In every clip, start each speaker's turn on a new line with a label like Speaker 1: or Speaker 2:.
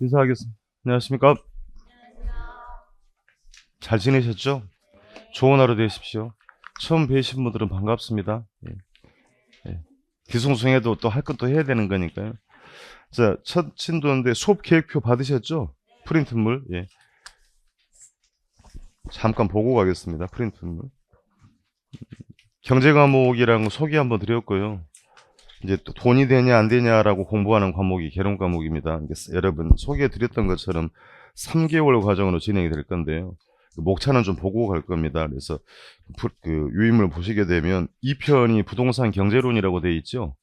Speaker 1: 인사하겠습니다. 안녕하십니까? 잘 지내셨죠? 좋은 하루 되십시오. 처음 뵈신 분들은 반갑습니다. 예, 예. 뒤숭숭해도 또 할 것도 해야 되는 거니까요. 자, 첫 진도인데 수업 계획표 받으셨죠? 프린트물. 예. 잠깐 보고 가겠습니다. 프린트물. 경제 과목이랑 거 소개 한번 드렸고요. 이제 또 돈이 되냐 안 되냐라고 공부하는 과목이 개론 과목입니다. 여러분 소개해 드렸던 것처럼 3개월 과정으로 진행이 될 건데요. 목차는 좀 보고 갈 겁니다. 그래서 그 유인물 보시게 되면 2편이 부동산 경제론이라고 되어 있죠.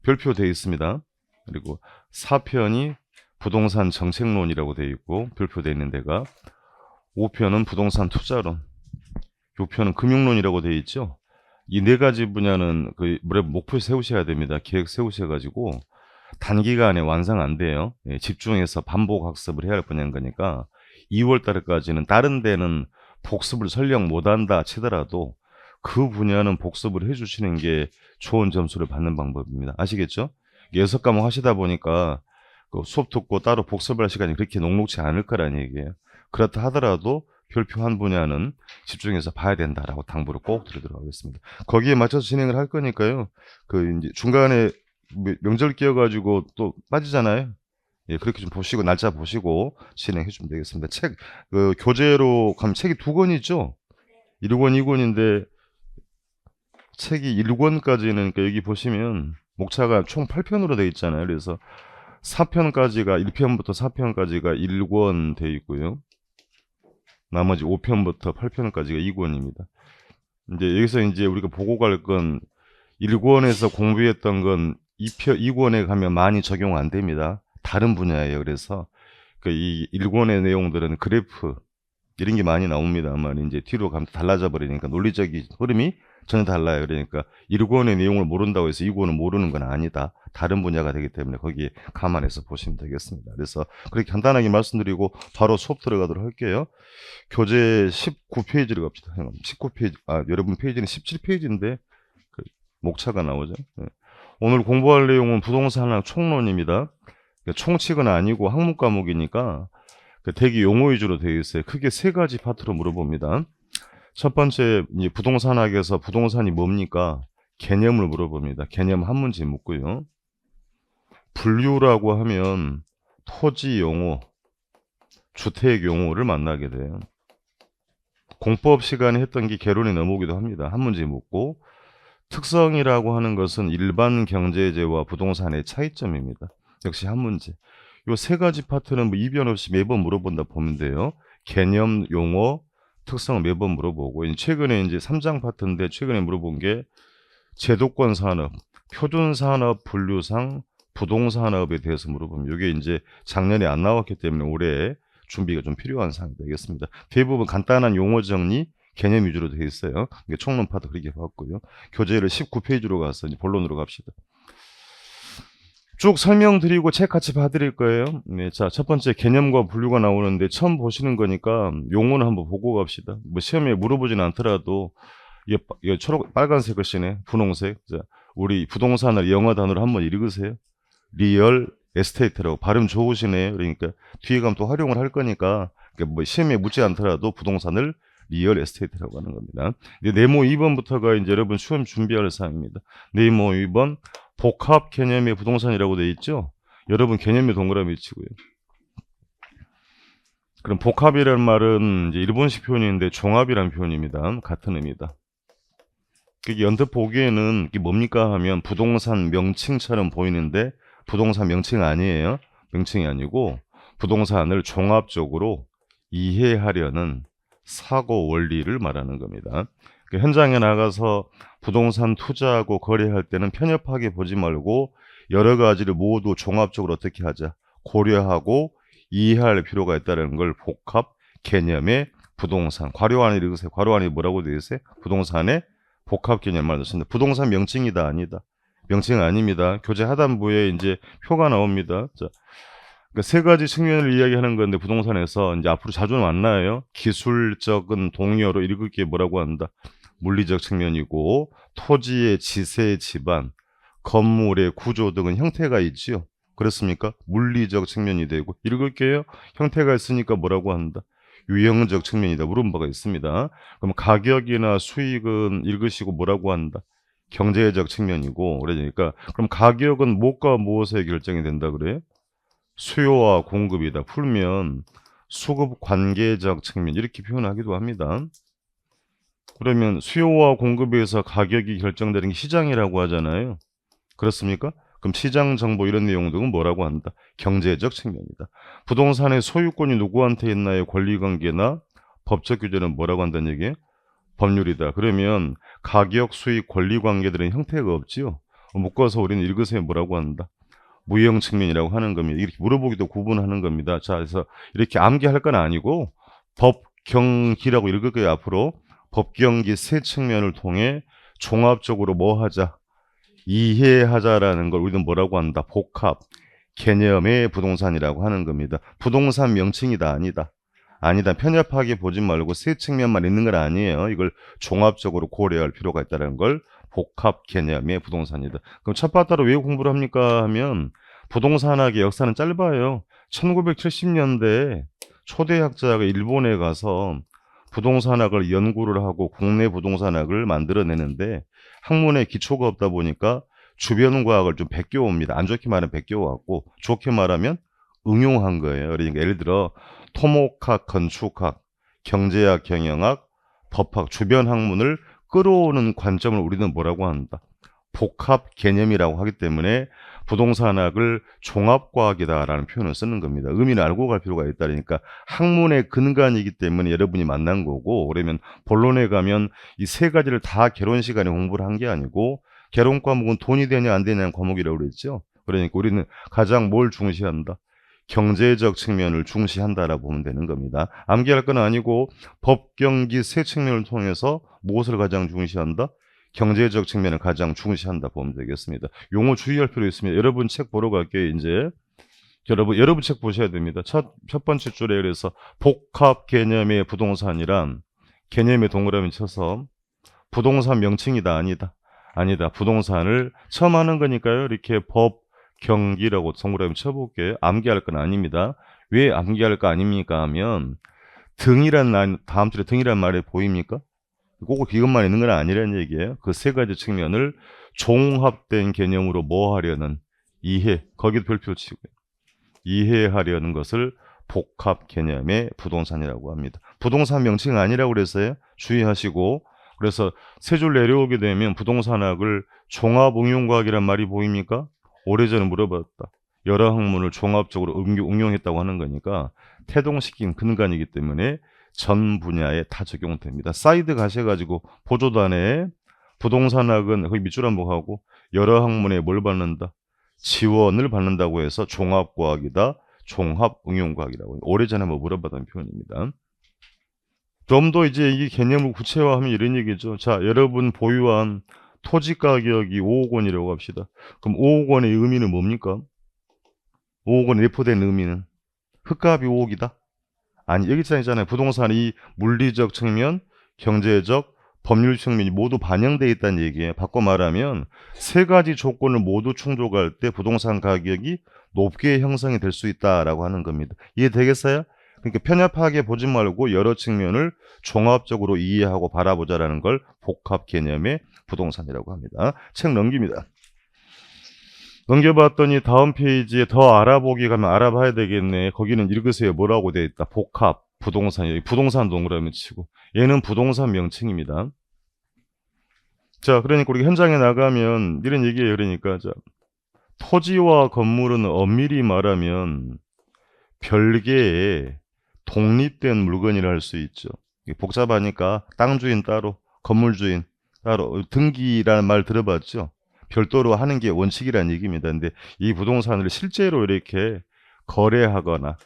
Speaker 1: 별표 되어 있습니다. 그리고 4편이 부동산 정책론이라고 되어 있고 별표 되어 있는 데가 5편은 부동산 투자론, 6편은 금융론이라고 되어 있죠. 이 네 가지 분야는 그 목표 세우셔야 됩니다. 계획 세우셔가지고 단기간에 완성 안 돼요. 예, 집중해서 반복 학습을 해야 할 분야인 거니까 2월 달까지는 다른 데는 복습을 설령 못한다 치더라도 그 분야는 복습을 해주시는 게 좋은 점수를 받는 방법입니다. 아시겠죠? 6과목 하시다 보니까 그 수업 듣고 따로 복습할 시간이 그렇게 녹록지 않을 거란 얘기예요. 그렇다 하더라도 별표 한 분야는 집중해서 봐야 된다라고 당부를 꼭 드리도록 하겠습니다. 거기에 맞춰서 진행을 할 거니까요. 그 이제 중간에 명절 끼어가지고 또 빠지잖아요. 예, 그렇게 좀 보시고 날짜 보시고 진행해 주면 되겠습니다. 그 교재로 가면 책이 2권 있죠. 1권, 2권인데 책이 1권까지는 그러니까 여기 보시면 목차가 총 8편으로 되어 있잖아요. 그래서 4편까지가 1편부터 4편까지가 1권 되어 있고요. 나머지 5편부터 8편까지가 2권입니다. 이제 여기서 이제 우리가 보고 갈 건 1권에서 공부했던 건 2권에 가면 많이 적용 안 됩니다. 다른 분야예요. 그래서 이 1권의 내용들은 그래프 이런 게 많이 나옵니다만 이제 뒤로 가면 달라져 버리니까 논리적인 흐름이 전혀 달라요. 그러니까 1권의 내용을 모른다고 해서 2권은 모르는 건 아니다. 다른 분야가 되기 때문에 거기에 감안해서 보시면 되겠습니다. 그래서 그렇게 간단하게 말씀드리고 바로 수업 들어가도록 할게요. 교재 19페이지로 갑시다. 19페이지. 여러분 페이지는 17페이지인데 그 목차가 나오죠. 네. 오늘 공부할 내용은 부동산학 총론입니다. 그러니까 총칙은 아니고 학문 과목이니까 그 대기 용어 위주로 되어 있어요. 크게 3가지 파트로 물어봅니다. 첫 번째, 이제 부동산학에서 부동산이 뭡니까? 개념을 물어봅니다. 개념 한 문제 묻고요. 분류라고 하면 토지 용어, 주택 용어를 만나게 돼요. 공법 시간에 했던 게 개론에 넘어오기도 합니다. 한 문제 묻고, 특성이라고 하는 것은 일반 경제재와 부동산의 차이점입니다. 역시 한 문제. 요 3가지 파트는 뭐 이변 없이 매번 물어본다 보면 돼요. 개념, 용어, 특성을 매번 물어보고, 최근에 이제 3장 파트인데 최근에 물어본 게 제도권 산업, 표준 산업 분류상 부동산업에 대해서 물어보면 이게 이제 작년에 안 나왔기 때문에 올해 준비가 좀 필요한 사항이 되겠습니다. 대부분 간단한 용어 정리, 개념 위주로 되어 있어요. 총론 파트 그렇게 봤고요. 교재를 19페이지로 가서 이제 본론으로 갑시다. 쭉 설명드리고 책 같이 봐드릴 거예요. 네, 자, 첫 번째 개념과 분류가 나오는데 처음 보시는 거니까 용어는 한번 보고 갑시다. 뭐 시험에 물어보진 않더라도 이게 초록 빨간색 글씨네, 분홍색. 자, 우리 부동산을 영어 단어로 한번 읽으세요. 리얼 에스테이트라고 발음 좋으시네요. 그러니까 뒤에 가면 또 활용을 할 거니까 그러니까 뭐 시험에 묻지 않더라도 부동산을 리얼 에스테이트라고 하는 겁니다. 네모 2번부터가 이제 여러분 시험 준비할 사항입니다. 네모 2번 복합 개념의 부동산이라고 되어 있죠. 여러분 개념의 동그라미 치고요. 그럼 복합이라는 말은 이제 일본식 표현인데 종합이라는 표현입니다. 같은 의미다. 그게 언뜻 보기에는 이게 뭡니까 하면 부동산 명칭처럼 보이는데 부동산 명칭 아니에요. 명칭이 아니고 부동산을 종합적으로 이해하려는 사고 원리를 말하는 겁니다. 현장에 나가서 부동산 투자하고 거래할 때는 편협하게 보지 말고 여러 가지를 모두 종합적으로 어떻게 하자 고려하고 이해할 필요가 있다는 걸 복합 개념의 부동산 괄호 안에 읽으세요. 괄호 안에 뭐라고 되어 있어요? 부동산의 복합 개념 말했습니다. 부동산 명칭이다 아니다. 명칭 아닙니다. 교재 하단부에 이제 표가 나옵니다. 자, 그러니까 3가지 측면을 이야기하는 건데 부동산에서 이제 앞으로 자주 만나요. 기술적인 동의어로 읽을 게 뭐라고 한다. 물리적 측면이고 토지의 지세 지반, 건물의 구조 등은 형태가 있지요. 그렇습니까? 물리적 측면이 되고, 읽을게요. 형태가 있으니까 뭐라고 한다? 유형적 측면이다. 물은 바가 있습니다. 그럼 가격이나 수익은 읽으시고 뭐라고 한다? 경제적 측면이고, 그러니까 그럼 가격은 무엇과 무엇에 결정이 된다 그래요? 수요와 공급이다. 풀면 수급 관계적 측면 이렇게 표현하기도 합니다. 그러면 수요와 공급에서 가격이 결정되는 게 시장이라고 하잖아요. 그렇습니까? 그럼 시장 정보 이런 내용 등은 뭐라고 한다? 경제적 측면이다. 부동산의 소유권이 누구한테 있나요? 권리관계나 법적 규제는 뭐라고 한다는 얘기예요? 법률이다. 그러면 가격, 수익, 권리관계들은 형태가 없지요. 묶어서 우리는 읽으세요. 뭐라고 한다? 무형 측면이라고 하는 겁니다. 이렇게 물어보기도 구분하는 겁니다. 자, 그래서 이렇게 암기할 건 아니고 법경기라고 읽을 거예요. 앞으로 법경기 세 측면을 통해 종합적으로 뭐 하자? 이해하자라는 걸 우리는 뭐라고 한다? 복합 개념의 부동산이라고 하는 겁니다. 부동산 명칭이다 아니다. 아니다. 편협하게 보지 말고 세 측면만 있는 건 아니에요. 이걸 종합적으로 고려할 필요가 있다는 걸 복합 개념의 부동산이다. 그럼 첫 바다로 왜 공부를 합니까 하면 부동산학의 역사는 짧아요. 1970년대에 초대학자가 일본에 가서 부동산학을 연구를 하고 국내 부동산학을 만들어내는데 학문에 기초가 없다 보니까 주변 과학을 좀 베껴옵니다. 안 좋게 말하면 베껴왔고 좋게 말하면 응용한 거예요. 그러니까 예를 들어 토목학, 건축학, 경제학, 경영학, 법학, 주변 학문을 끌어오는 관점을 우리는 뭐라고 한다? 복합 개념이라고 하기 때문에 부동산학을 종합과학이다라는 표현을 쓰는 겁니다. 의미를 알고 갈 필요가 있다. 그러니까 학문의 근간이기 때문에 여러분이 만난 거고, 그러면 본론에 가면 이 세 가지를 다 개론 시간에 공부를 한 게 아니고 개론 과목은 돈이 되냐 안 되냐는 과목이라고 그랬죠. 그러니까 우리는 가장 뭘 중시한다? 경제적 측면을 중시한다라고 보면 되는 겁니다. 암기할 건 아니고 법경기 세 측면을 통해서 무엇을 가장 중시한다? 경제적 측면을 가장 중시한다 보면 되겠습니다. 용어 주의할 필요 있습니다. 여러분 책 보러 갈게요. 이제 여러분 책 보셔야 됩니다. 첫 번째 줄에 그래서 복합 개념의 부동산이란 개념의 동그라미 쳐서 부동산 명칭이다 아니다. 아니다. 부동산을 처음 하는 거니까요. 이렇게 법 경기라고 동그라미 쳐볼게요. 암기할 건 아닙니다. 왜 암기할 거 아닙니까 하면 다음 줄에 등이란 말이 보입니까? 꼭 이것만 있는 건 아니라는 얘기예요. 그 세 가지 측면을 종합된 개념으로 뭐 하려는 이해, 거기도 별표 치고 이해하려는 것을 복합 개념의 부동산이라고 합니다. 부동산 명칭 아니라고 그랬어요. 주의하시고 그래서 세 줄 내려오게 되면 부동산학을 종합응용과학이란 말이 보입니까? 오래전에 물어봤다. 여러 학문을 종합적으로 응용했다고 하는 거니까 태동시킨 근간이기 때문에 전 분야에 다 적용됩니다. 사이드 가셔가지고 보조단에 부동산학은 거기 밑줄 한번 가고 여러 학문에 뭘 받는다? 지원을 받는다고 해서 종합과학이다. 종합응용과학이라고 오래전에 뭐 물어봤던 표현입니다. 좀 더 이제 이 개념을 구체화하면 이런 얘기죠. 자, 여러분 보유한 토지 가격이 5억 원이라고 합시다. 그럼 5억 원의 의미는 뭡니까? 5억 원 내포된 의미는 흙값이 5억이다? 아니, 여기 있잖아요. 부동산이 물리적 측면, 경제적, 법률 측면이 모두 반영되어 있다는 얘기예요. 바꿔 말하면 세 가지 조건을 모두 충족할 때 부동산 가격이 높게 형성이 될 수 있다라고 하는 겁니다. 이해되겠어요? 그러니까 편협하게 보지 말고 여러 측면을 종합적으로 이해하고 바라보자라는 걸 복합 개념의 부동산이라고 합니다. 책 넘깁니다. 넘겨봤더니 다음 페이지에 더 알아보기 가면 알아봐야 되겠네. 거기는 읽으세요. 뭐라고 되어 있다. 복합 부동산. 여기 부동산 동그라미 치고 얘는 부동산 명칭입니다. 자, 그러니까 우리 현장에 나가면 이런 얘기예요. 그러니까 자, 토지와 건물은 엄밀히 말하면 별개의 독립된 물건이라 할 수 있죠. 복잡하니까 땅 주인 따로, 건물 주인 따로, 등기라는 말 들어봤죠? 별도로 하는 게 원칙이라는 얘기입니다. 근데 이 부동산을 실제로 이렇게 거래하거나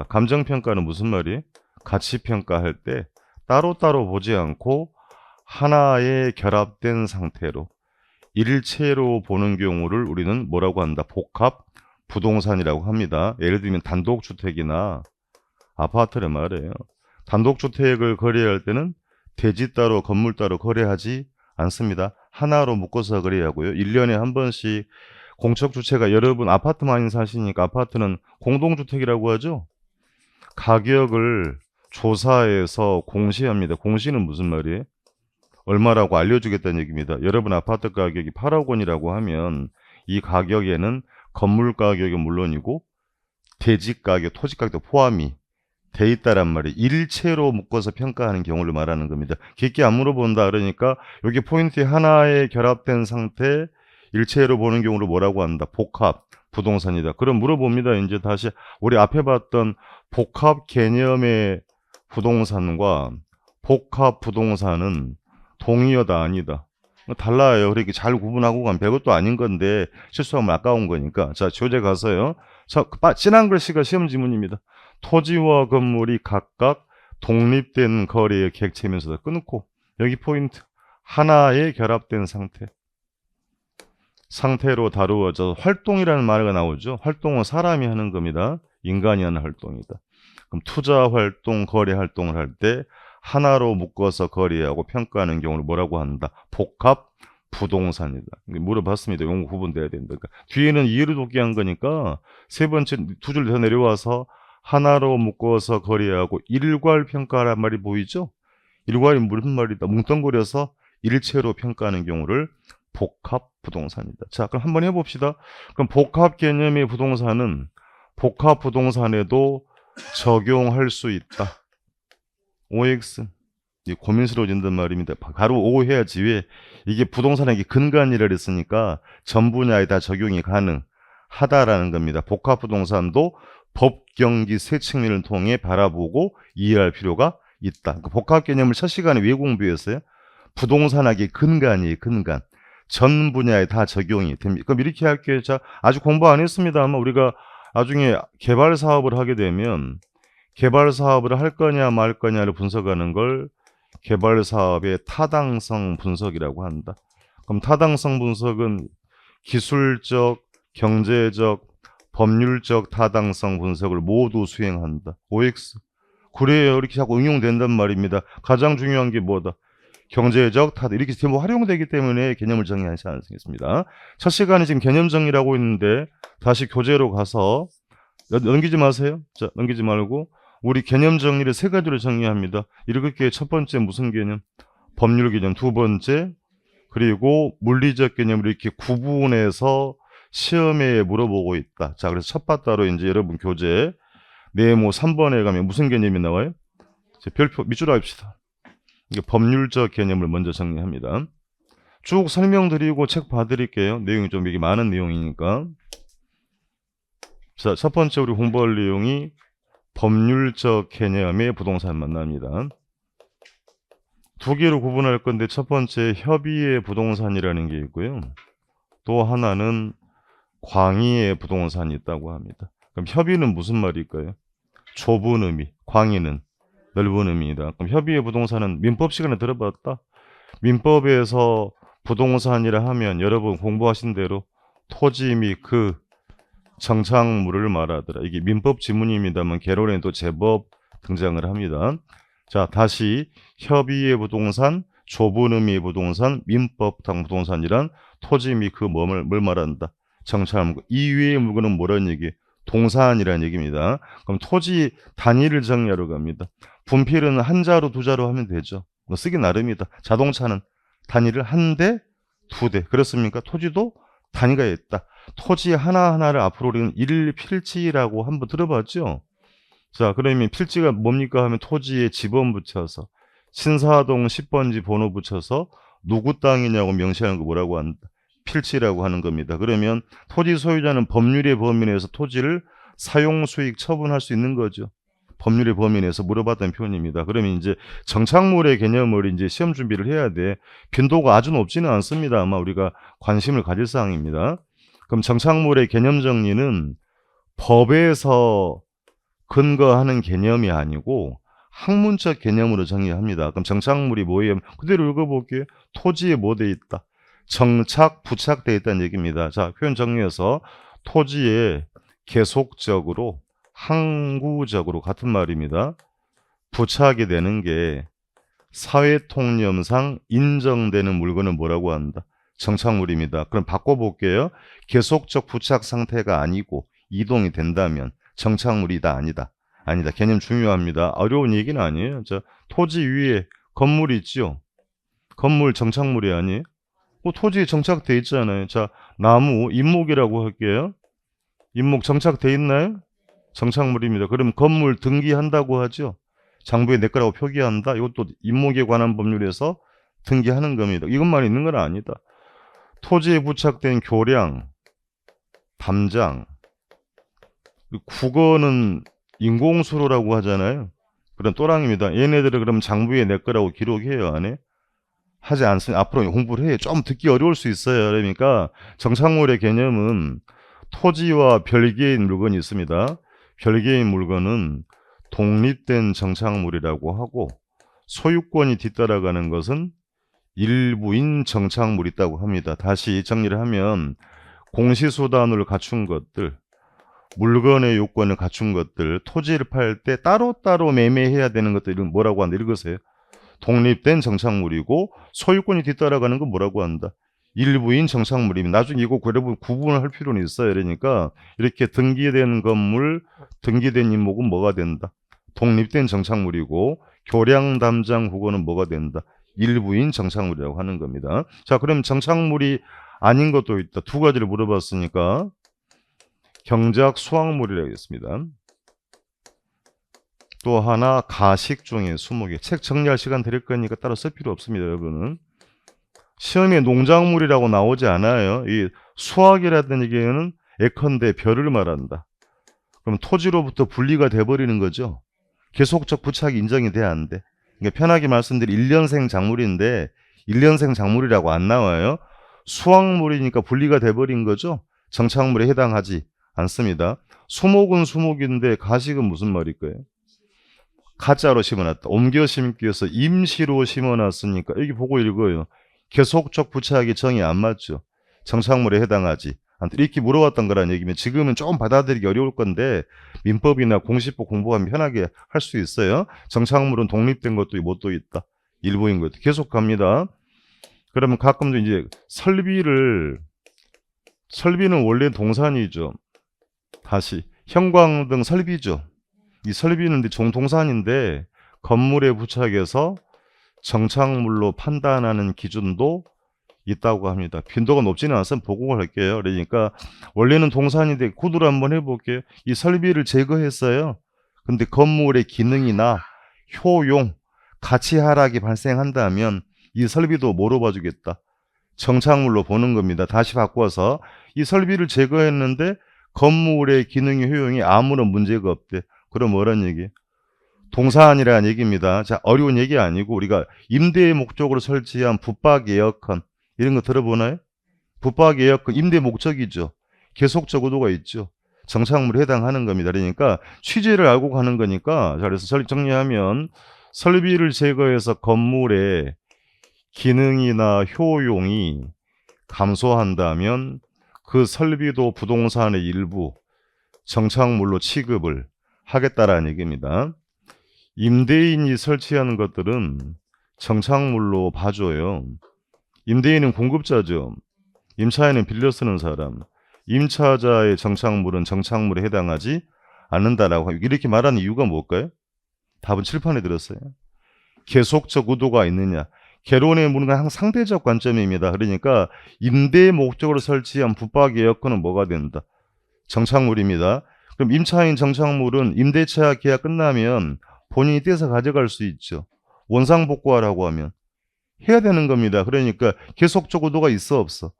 Speaker 1: 감정평가는 무슨 말이에요? 가치평가할 때 따로따로 보지 않고 하나의 결합된 상태로 일체로 보는 경우를 우리는 뭐라고 한다? 복합 부동산이라고 합니다. 예를 들면 단독주택이나 아파트를 말해요. 단독주택을 거래할 때는 대지 따로 건물 따로 거래하지 않습니다. 하나로 묶어서 거래하고요. 1년에 한 번씩 공적 주체가 여러분 아파트 많이 사시니까 아파트는 공동주택이라고 하죠. 가격을 조사해서 공시합니다. 공시는 무슨 말이에요? 얼마라고 알려주겠다는 얘기입니다. 여러분 아파트 가격이 8억 원이라고 하면 이 가격에는 건물 가격은 물론이고 대지 가격, 토지 가격도 포함이 돼 있다란 말이 일체로 묶어서 평가하는 경우를 말하는 겁니다. 깊게 안 물어본다 그러니까 여기 포인트 하나에 결합된 상태 일체로 보는 경우를 뭐라고 한다? 복합 부동산이다. 그럼 물어봅니다. 이제 다시 우리 앞에 봤던 복합 개념의 부동산과 복합 부동산은 동의어다 아니다. 달라요. 그렇게 잘 구분하고 가면 별것도 아닌 건데 실수하면 아까운 거니까. 자, 교재 가서요. 자, 진한 글씨가 시험 지문입니다. 토지와 건물이 각각 독립된 거리의 객체면서 끊고 여기 포인트 하나에 결합된 상태로 다루어져 활동이라는 말이 나오죠. 활동은 사람이 하는 겁니다. 인간이 하는 활동이다. 그럼 투자 활동, 거래 활동을 할 때 하나로 묶어서 거래하고 평가하는 경우를 뭐라고 한다? 복합 부동산이다. 물어봤습니다. 용어 구분돼야 된다. 그러니까 뒤에는 이해를 돕기 한 거니까 세 번째 두 줄 더 내려와서 하나로 묶어서 거래하고 일괄 평가란 말이 보이죠? 일괄이 무슨 말이다? 뭉뚱그려서 일체로 평가하는 경우를 복합 부동산이다. 자, 그럼 한번 해봅시다. 그럼 복합 개념의 부동산은 복합 부동산에도 적용할 수 있다. OX. 고민스러워진단 말입니다. 바로 O 해야지. 왜? 이게 부동산의 근간이라 그랬으니까 전 분야에 다 적용이 가능하다라는 겁니다. 복합 부동산도 법 경기 세 측면을 통해 바라보고 이해할 필요가 있다. 그 복합 개념을 첫 시간에 왜 공부했어요? 부동산학의 근간이에요. 근간. 전 분야에 다 적용이 됩니다. 그럼 이렇게 할게요. 자, 아직 공부 안 했습니다. 아마 우리가 나중에 개발 사업을 하게 되면 개발 사업을 할 거냐 말 거냐를 분석하는 걸 개발 사업의 타당성 분석이라고 한다. 그럼 타당성 분석은 기술적, 경제적, 법률적 타당성 분석을 모두 수행한다. OX. 그래요. 이렇게 자꾸 응용된단 말입니다. 가장 중요한 게 뭐다? 경제적 타당. 이렇게 제목 활용되기 때문에 개념을 정리하지 않겠습니다. 첫 시간에 지금 개념 정리라고 있는데 다시 교재로 가서 넘기지 마세요. 자, 넘기지 말고 우리 개념 정리를 세 가지로 정리합니다. 읽을게요. 첫 번째 무슨 개념? 법률 개념. 두 번째 그리고 물리적 개념을 이렇게 구분해서 시험에 물어보고 있다. 자, 그래서 첫 바따로 이제 여러분 교재 네모 3번에 가면 무슨 개념이 나와요? 별표 밑줄로 합시다. 이게 법률적 개념을 먼저 정리합니다. 쭉 설명드리고 책 봐드릴게요. 내용이 좀 이게 많은 내용이니까. 자, 첫 번째 우리 공부할 내용이 법률적 개념의 부동산 만납니다. 두 개로 구분할 건데 첫 번째 협의의 부동산이라는 게 있고요. 또 하나는 광의의 부동산이 있다고 합니다. 그럼 협의는 무슨 말일까요? 좁은 의미, 광의는 넓은 의미이다. 그럼 협의의 부동산은 민법 시간에 들어봤다. 민법에서 부동산이라 하면 여러분 공부하신 대로 토지 및 그 정착물을 말하더라. 이게 민법 지문입니다만 개론에도 제법 등장을 합니다. 자, 다시 협의의 부동산, 좁은 의미의 부동산, 민법상 부동산이란 토지 및 그 뭘 말한다. 정착물. 이외의 물건은 뭐라는 얘기? 동산이라는 얘기입니다. 그럼 토지 단위를 정리하러 갑니다. 분필은 한 자로 두 자로 하면 되죠. 쓰기 나름이다. 자동차는 단위를 한 대, 두 대. 그렇습니까? 토지도 단위가 있다. 토지 하나하나를 앞으로 우리는 일필지라고 한번 들어봤죠? 자, 그러면 필지가 뭡니까 하면 토지에 지번 붙여서 신사동 10번지 번호 붙여서 누구 땅이냐고 명시하는 거 뭐라고 한다? 필지라고 하는 겁니다. 그러면 토지 소유자는 법률의 범위 내에서 토지를 사용 수익 처분할 수 있는 거죠. 법률의 범위 내에서 물어봤던 표현입니다. 그러면 이제 정착물의 개념을 이제 시험 준비를 해야 돼. 빈도가 아주 높지는 않습니다. 아마 우리가 관심을 가질 사항입니다. 그럼 정착물의 개념 정리는 법에서 근거하는 개념이 아니고 학문적 개념으로 정리합니다. 그럼 정착물이 뭐예요? 그대로 읽어볼게요. 토지에 뭐 돼 있다? 정착, 부착되어 있다는 얘기입니다. 자, 표현 정리해서 토지에 계속적으로 항구적으로 같은 말입니다. 부착이 되는 게 사회통념상 인정되는 물건은 뭐라고 한다? 정착물입니다. 그럼 바꿔볼게요. 계속적 부착 상태가 아니고 이동이 된다면 정착물이다 아니다. 아니다. 개념 중요합니다. 어려운 얘기는 아니에요. 자, 토지 위에 건물이 있죠. 건물 정착물이 아니에요. 토지에 정착돼 있잖아요. 자, 나무 임목이라고 할게요. 임목 정착돼 있나요? 정착물입니다. 그럼 건물 등기한다고 하죠. 장부에 내 거라고 표기한다. 이것도 임목에 관한 법률에서 등기하는 겁니다. 이것만 있는 건 아니다. 토지에 부착된 교량, 담장, 국어는 인공수로라고 하잖아요. 그런 또랑입니다. 얘네들을 그럼 장부에 내 거라고 기록해요, 안 해? 하지 않으면 앞으로 공부를 해요. 좀 듣기 어려울 수 있어요. 그러니까 정착물의 개념은 토지와 별개인 물건이 있습니다. 별개인 물건은 독립된 정착물이라고 하고 소유권이 뒤따라가는 것은 일부인 정착물이 있다고 합니다. 다시 정리를 하면 공시수단을 갖춘 것들, 물건의 요건을 갖춘 것들, 토지를 팔 때 따로따로 매매해야 되는 것들은 뭐라고 한다? 읽으세요. 독립된 정착물이고 소유권이 뒤따라가는 건 뭐라고 한다? 일부인 정착물입니다. 나중에 이거 여러분 구분을 할 필요는 있어요. 그러니까 이렇게 등기된 건물, 등기된 임목은 뭐가 된다? 독립된 정착물이고 교량, 담장, 국어는 뭐가 된다? 일부인 정착물이라고 하는 겁니다. 자, 그럼 정착물이 아닌 것도 있다. 두 가지를 물어봤으니까 경작 수확물이라고 했습니다. 또 하나 가식 중에 20개. 책 정리할 시간 드릴 거니까 따로 쓸 필요 없습니다. 여러분은. 시험에 농작물이라고 나오지 않아요. 이 수확이라는 얘기는 예컨대 별을 말한다. 그럼 토지로부터 분리가 돼버리는 거죠. 계속적 부착이 인정이 돼 안 돼. 그러니까 편하게 말씀드린 1년생 작물인데 1년생 작물이라고 안 나와요. 수확물이니까 분리가 돼버린 거죠. 정착물에 해당하지 않습니다. 수목은 수목인데 가식은 무슨 말일까요? 가짜로 심어놨다. 옮겨 심기 위해서 임시로 심어놨으니까 여기 보고 읽어요. 계속적 부착이 정이 안 맞죠. 정착물에 해당하지 않다. 이렇게 물어봤던 거란 얘기면 지금은 조금 받아들이기 어려울 건데 민법이나 공시법 공부하면 편하게 할 수 있어요. 정착물은 독립된 것도 못도 있다. 일부인 것도 계속 갑니다. 그러면 가끔도 이제 설비는 원래 동산이죠. 다시 형광등 설비죠. 이 설비는 종동산인데 건물에 부착해서 정착물로 판단하는 기준도 있다고 합니다. 빈도가 높지는 않아서 보고 할게요. 그러니까 원래는 동산인데 구두를 한번 해볼게요. 이 설비를 제거했어요. 근데 건물의 기능이나 효용, 가치 하락이 발생한다면 이 설비도 뭐로 봐주겠다? 정착물로 보는 겁니다. 다시 바꿔서 이 설비를 제거했는데 건물의 기능이 효용이 아무런 문제가 없대. 그럼 뭐란 얘기? 동산이라는 얘기입니다. 자, 어려운 얘기 아니고 우리가 임대의 목적으로 설치한 붙박 에어컨 이런 거 들어보나요? 붙박 에어컨 임대 목적이죠. 계속적 의도가 있죠. 정착물에 해당하는 겁니다. 그러니까 취지를 알고 가는 거니까 자, 그래서 정리하면 설비를 제거해서 건물의 기능이나 효용이 감소한다면 그 설비도 부동산의 일부 정착물로 취급을 하겠다라는 얘기입니다. 임대인이 설치하는 것들은 정착물로 봐줘요. 임대인은 공급자죠. 임차인은 빌려 쓰는 사람. 임차자의 정착물은 정착물에 해당하지 않는다라고 이렇게 말하는 이유가 뭘까요? 답은 칠판에 들었어요. 계속적 의도가 있느냐. 개론의 문은 항상 상대적 관점입니다. 그러니까 임대 목적으로 설치한 붙박 에어컨은 뭐가 된다? 정착물입니다. 그럼 임차인 정착물은 임대차 계약 끝나면 본인이 떼서 가져갈 수 있죠. 원상복구하라고 하면 해야 되는 겁니다. 그러니까 계속적 의도가 있어 없어.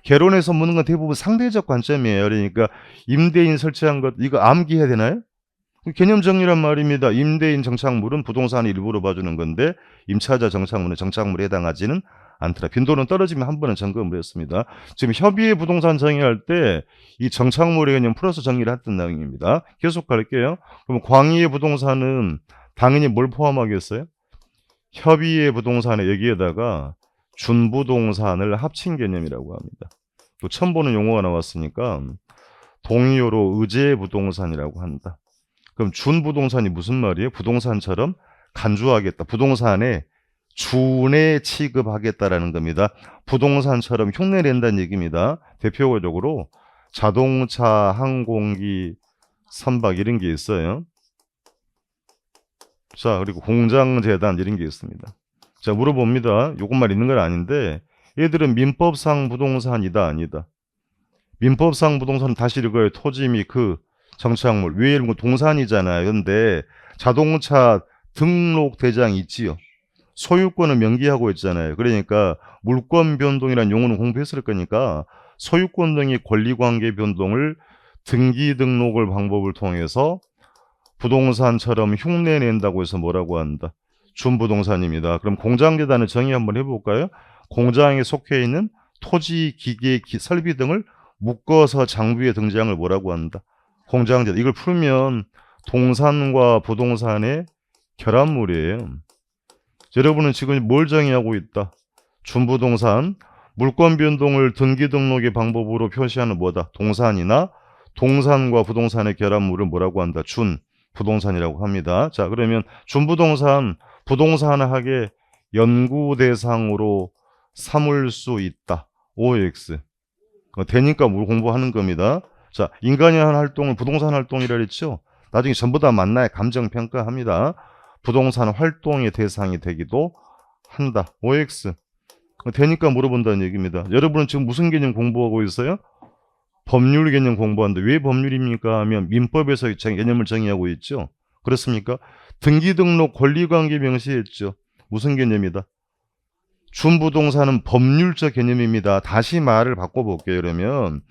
Speaker 1: 개론에서 묻는 건 대부분 상대적 관점이에요. 그러니까 임대인 설치한 것 이거 암기해야 되나요? 개념 정리란 말입니다. 임대인 정착물은 부동산의 일부로 봐주는 건데 임차자 정착물은 정착물에 해당하지는 않더라. 빈도는 떨어지면 한 번은 점검을 했습니다. 지금 협의의 부동산 정의할 때 이 정착물의 개념 플러스 정리를 했던 내용입니다. 계속 갈게요. 그럼 광의의 부동산은 당연히 뭘 포함하겠어요? 협의의 부동산에 여기에다가 준부동산을 합친 개념이라고 합니다. 또 처음 보는 용어가 나왔으니까 동의어로 의제 부동산이라고 한다. 그럼 준부동산이 무슨 말이에요? 부동산처럼 간주하겠다. 부동산에 준에 취급하겠다라는 겁니다. 부동산처럼 흉내낸다는 얘기입니다. 대표적으로 자동차, 항공기, 선박 이런 게 있어요. 자, 그리고 공장재단 이런 게 있습니다. 자, 물어봅니다. 요것만 있는 건 아닌데 얘들은 민법상 부동산이다 아니다. 민법상 부동산은 다시 읽어요. 토지 및 그 정착물. 왜 이런 거 동산이잖아요. 근데 자동차 등록 대장 있지요. 소유권은 명기하고 있잖아요. 그러니까 물권 변동이라는 용어는 공부했을 거니까 소유권 등의 권리관계 변동을 등기 등록을 방법을 통해서 부동산처럼 흉내낸다고 해서 뭐라고 한다? 준부동산입니다. 그럼 공장재단을 정의 한번 해볼까요? 공장에 속해 있는 토지, 기계, 설비 등을 묶어서 장부에 등장을 뭐라고 한다? 공장재단. 이걸 풀면 동산과 부동산의 결합물이에요. 여러분은 지금 뭘 정의하고 있다? 준부동산, 물권 변동을 등기 등록의 방법으로 표시하는 뭐다? 동산이나 동산과 부동산의 결합물을 뭐라고 한다? 준 부동산이라고 합니다. 자, 그러면 준부동산, 부동산학의 연구 대상으로 삼을 수 있다. OX. 되니까 뭘 공부하는 겁니다. 자, 인간이 하는 활동을 부동산 활동이라 그랬죠? 나중에 전부 다 만나야 감정평가합니다. 부동산 활동의 대상이 되기도 한다. OX. 되니까 물어본다는 얘기입니다. 여러분은 지금 무슨 개념 공부하고 있어요? 법률 개념 공부하는데 왜 법률입니까? 하면 민법에서 개념을 정의하고 있죠. 그렇습니까? 등기등록 권리관계 명시했죠. 무슨 개념이다? 준부동산은 법률적 개념입니다. 다시 말을 바꿔볼게요. 그러면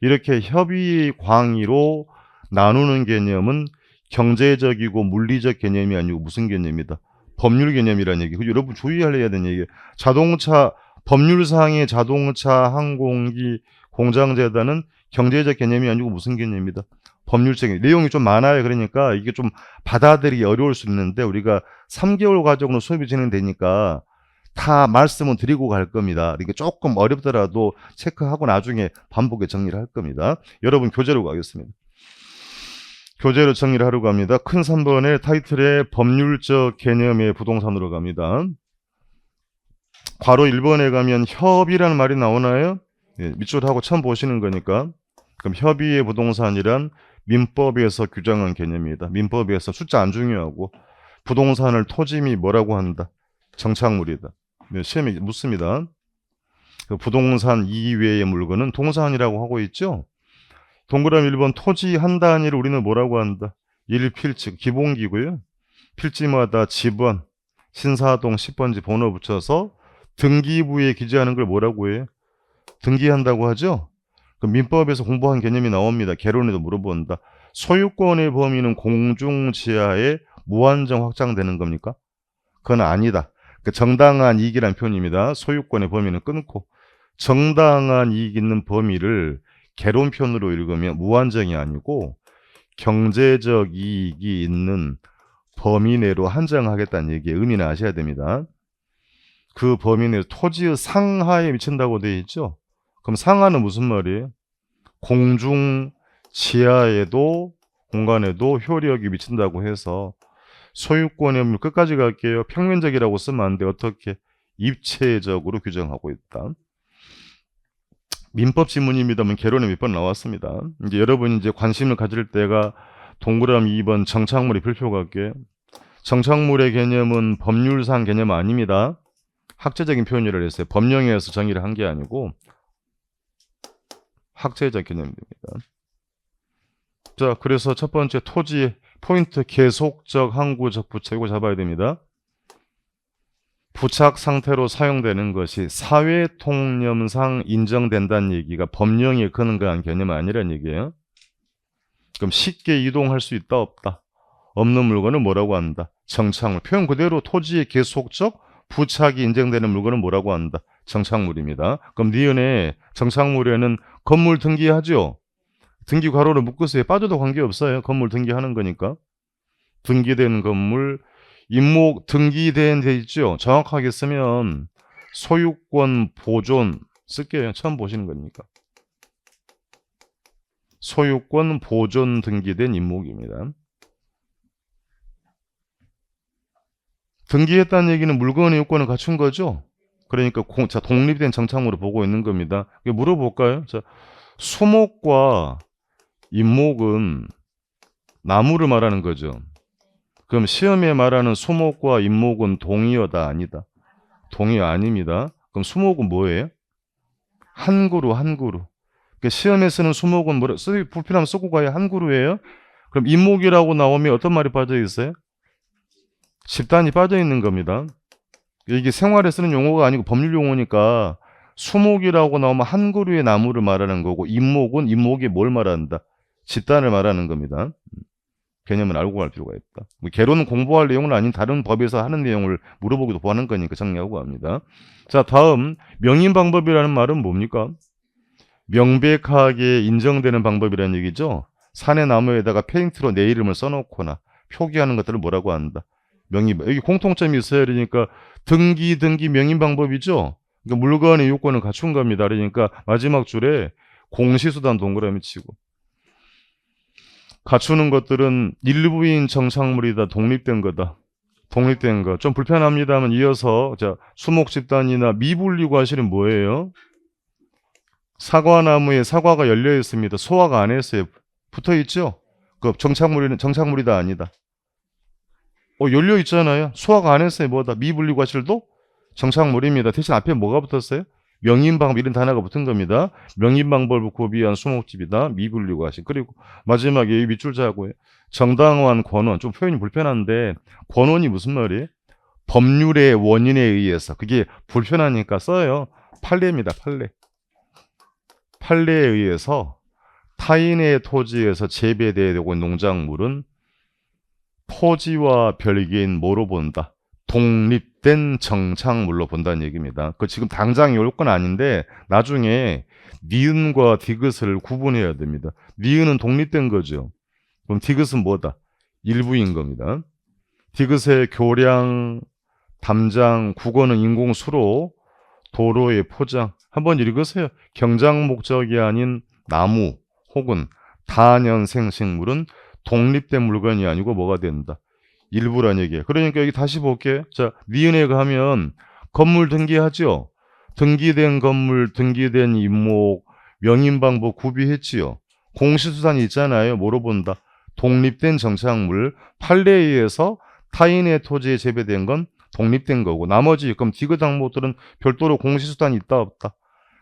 Speaker 1: 이렇게 협의 광의로 나누는 개념은 경제적이고 물리적 개념이 아니고 무슨 개념이다? 법률 개념이라는 얘기. 여러분 주의해야 되는 얘기예요. 자동차, 법률상의 자동차, 항공기, 공장재단은 경제적 개념이 아니고 무슨 개념이다? 법률적 개념. 내용이 좀 많아요. 그러니까 이게 좀 받아들이기 어려울 수 있는데 우리가 3개월 과정으로 수업이 진행되니까 다 말씀은 드리고 갈 겁니다. 이게 조금 어렵더라도 체크하고 나중에 반복에 정리를 할 겁니다. 여러분 교재로 가겠습니다. 교재로 정리를 하려고 합니다. 큰 3번의 타이틀에 법률적 개념의 부동산으로 갑니다. 괄호 1번에 가면 협의라는 말이 나오나요? 예, 밑줄 하고 처음 보시는 거니까. 그럼 협의의 부동산이란 민법에서 규정한 개념입니다. 민법에서 숫자 안 중요하고 부동산을 토지 및 뭐라고 한다? 정착물이다. 네, 시험에 묻습니다. 그 부동산 이외의 물건은 동산이라고 하고 있죠. 동그라미 1번 토지 한 단위를 우리는 뭐라고 한다? 1필지 기본기고요. 필지마다 지번, 신사동 10번지 번호 붙여서 등기부에 기재하는 걸 뭐라고 해요? 등기한다고 하죠. 그 민법에서 공부한 개념이 나옵니다. 개론에도 물어본다. 소유권의 범위는 공중지하에 무한정 확장되는 겁니까? 그건 아니다. 그 정당한 이익이라는 표현입니다. 소유권의 범위는 끊고 정당한 이익 있는 범위를 개론편으로 읽으면 무한정이 아니고 경제적 이익이 있는 범위 내로 한정하겠다는 얘기의 의미는 아셔야 됩니다. 그 범위 내 토지의 상하에 미친다고 되어 있죠. 그럼 상하는 무슨 말이에요? 공중 지하에도 공간에도 효력이 미친다고 해서 소유권의 의미를 끝까지 갈게요. 평면적이라고 쓰면 안 돼. 어떻게? 입체적으로 규정하고 있다. 민법 지문입니다만 개론에 몇 번 나왔습니다. 이제 여러분이 이제 관심을 가질 때가 동그라미 2번 정착물의 필표 갈게요. 정착물의 개념은 법률상 개념 아닙니다. 학제적인 표현이라고 했어요. 법령에서 정의를 한 게 아니고 학제적 개념입니다. 자, 그래서 첫 번째 토지 포인트 계속적 항구적 부착 이거 잡아야 됩니다. 부착 상태로 사용되는 것이 사회 통념상 인정된다는 얘기가 법령에 근거한 개념 아니라는 얘기예요. 그럼 쉽게 이동할 수 있다 없다? 없는 물건은 뭐라고 한다? 정착물. 표현 그대로 토지의 계속적 부착이 인정되는 물건은 뭐라고 한다? 정착물입니다. 그럼 니은에 정착물에는 건물 등기하죠? 등기 괄호를 묶으세요. 빠져도 관계없어요. 건물 등기하는 거니까. 등기된 건물 임목 등기된 데 있죠. 정확하게 쓰면 소유권 보존 쓸게요. 처음 보시는 거니까. 소유권 보존 등기된 임목입니다. 등기했다는 얘기는 물건의 요건을 갖춘 거죠. 그러니까 자, 독립된 정착물을 보고 있는 겁니다. 물어볼까요? 자, 수목과 임목은 나무를 말하는 거죠. 그럼 시험에 말하는 수목과 임목은 동의어다 아니다? 동의 아닙니다. 그럼 수목은 뭐예요? 한 그루, 한 그루. 그러니까 시험에 쓰는 수목은 뭐라 불필요하면 쓰고 가야 한 그루예요. 그럼 임목이라고 나오면 어떤 말이 빠져 있어요? 집단이 빠져 있는 겁니다. 이게 생활에 쓰는 용어가 아니고 법률 용어니까 수목이라고 나오면 한 그루의 나무를 말하는 거고 임목은 임목이 뭘 말한다? 집단을 말하는 겁니다. 개념을 알고 갈 필요가 있다. 개론은 공부할 내용은 아닌 다른 법에서 하는 내용을 물어보기도 하는 거니까 정리하고 합니다. 자, 다음 명인 방법이라는 말은 뭡니까? 명백하게 인정되는 방법이라는 얘기죠. 산의 나무에다가 페인트로 내 이름을 써놓거나 표기하는 것들을 뭐라고 한다? 명인. 여기 공통점이 있어요. 그러니까 등기 명인 방법이죠. 그러니까 물건의 요건을 갖춘 겁니다. 그러니까 마지막 줄에 공시수단 동그라미 치고 갖추는 것들은 일부인 정착물이다. 독립된 거다. 독립된 거. 좀 불편합니다만 이어서 자, 수목 집단이나 미분리 과실은 뭐예요? 사과나무에 사과가 열려 있습니다. 소화가 안 했어요. 붙어 있죠? 그 정착물이다 아니다. 열려 있잖아요. 소화가 안 했어요. 뭐다? 미분리 과실도 정착물입니다. 대신 앞에 뭐가 붙었어요? 명인방법 이런 단어가 붙은 겁니다. 명인방법을 구비한 수목집이다. 미분리 과실. 그리고 마지막에 이 밑줄 자고요. 정당한 권원. 좀 표현이 불편한데 권원이 무슨 말이에요? 법률의 원인에 의해서. 그게 불편하니까 써요. 판례입니다. 판례. 판례에 의해서 타인의 토지에서 재배되고 있는 농작물은 토지와 별개인 뭐로 본다? 독립된 정착물로 본다는 얘기입니다. 그 지금 당장 요건 아닌데 나중에 니은과 디귿을 구분해야 됩니다. 니은은 독립된 거죠. 그럼 디귿은 뭐다? 일부인 겁니다. 디귿의 교량, 담장, 국어는 인공수로, 도로의 포장. 한번 읽으세요. 경작 목적이 아닌 나무 혹은 다년생 식물은 독립된 물건이 아니고 뭐가 된다? 일부란 얘기예요. 그러니까 여기 다시 볼게요. 자, 니은에 가면 건물 등기하죠. 등기된 건물, 등기된 임목, 명인방법 구비했지요. 공시수단이 있잖아요. 뭐로 본다? 독립된 정착물, 판례에 의해서 타인의 토지에 재배된 건 독립된 거고 나머지 그럼 디귿 항목들은 별도로 공시수단이 있다 없다.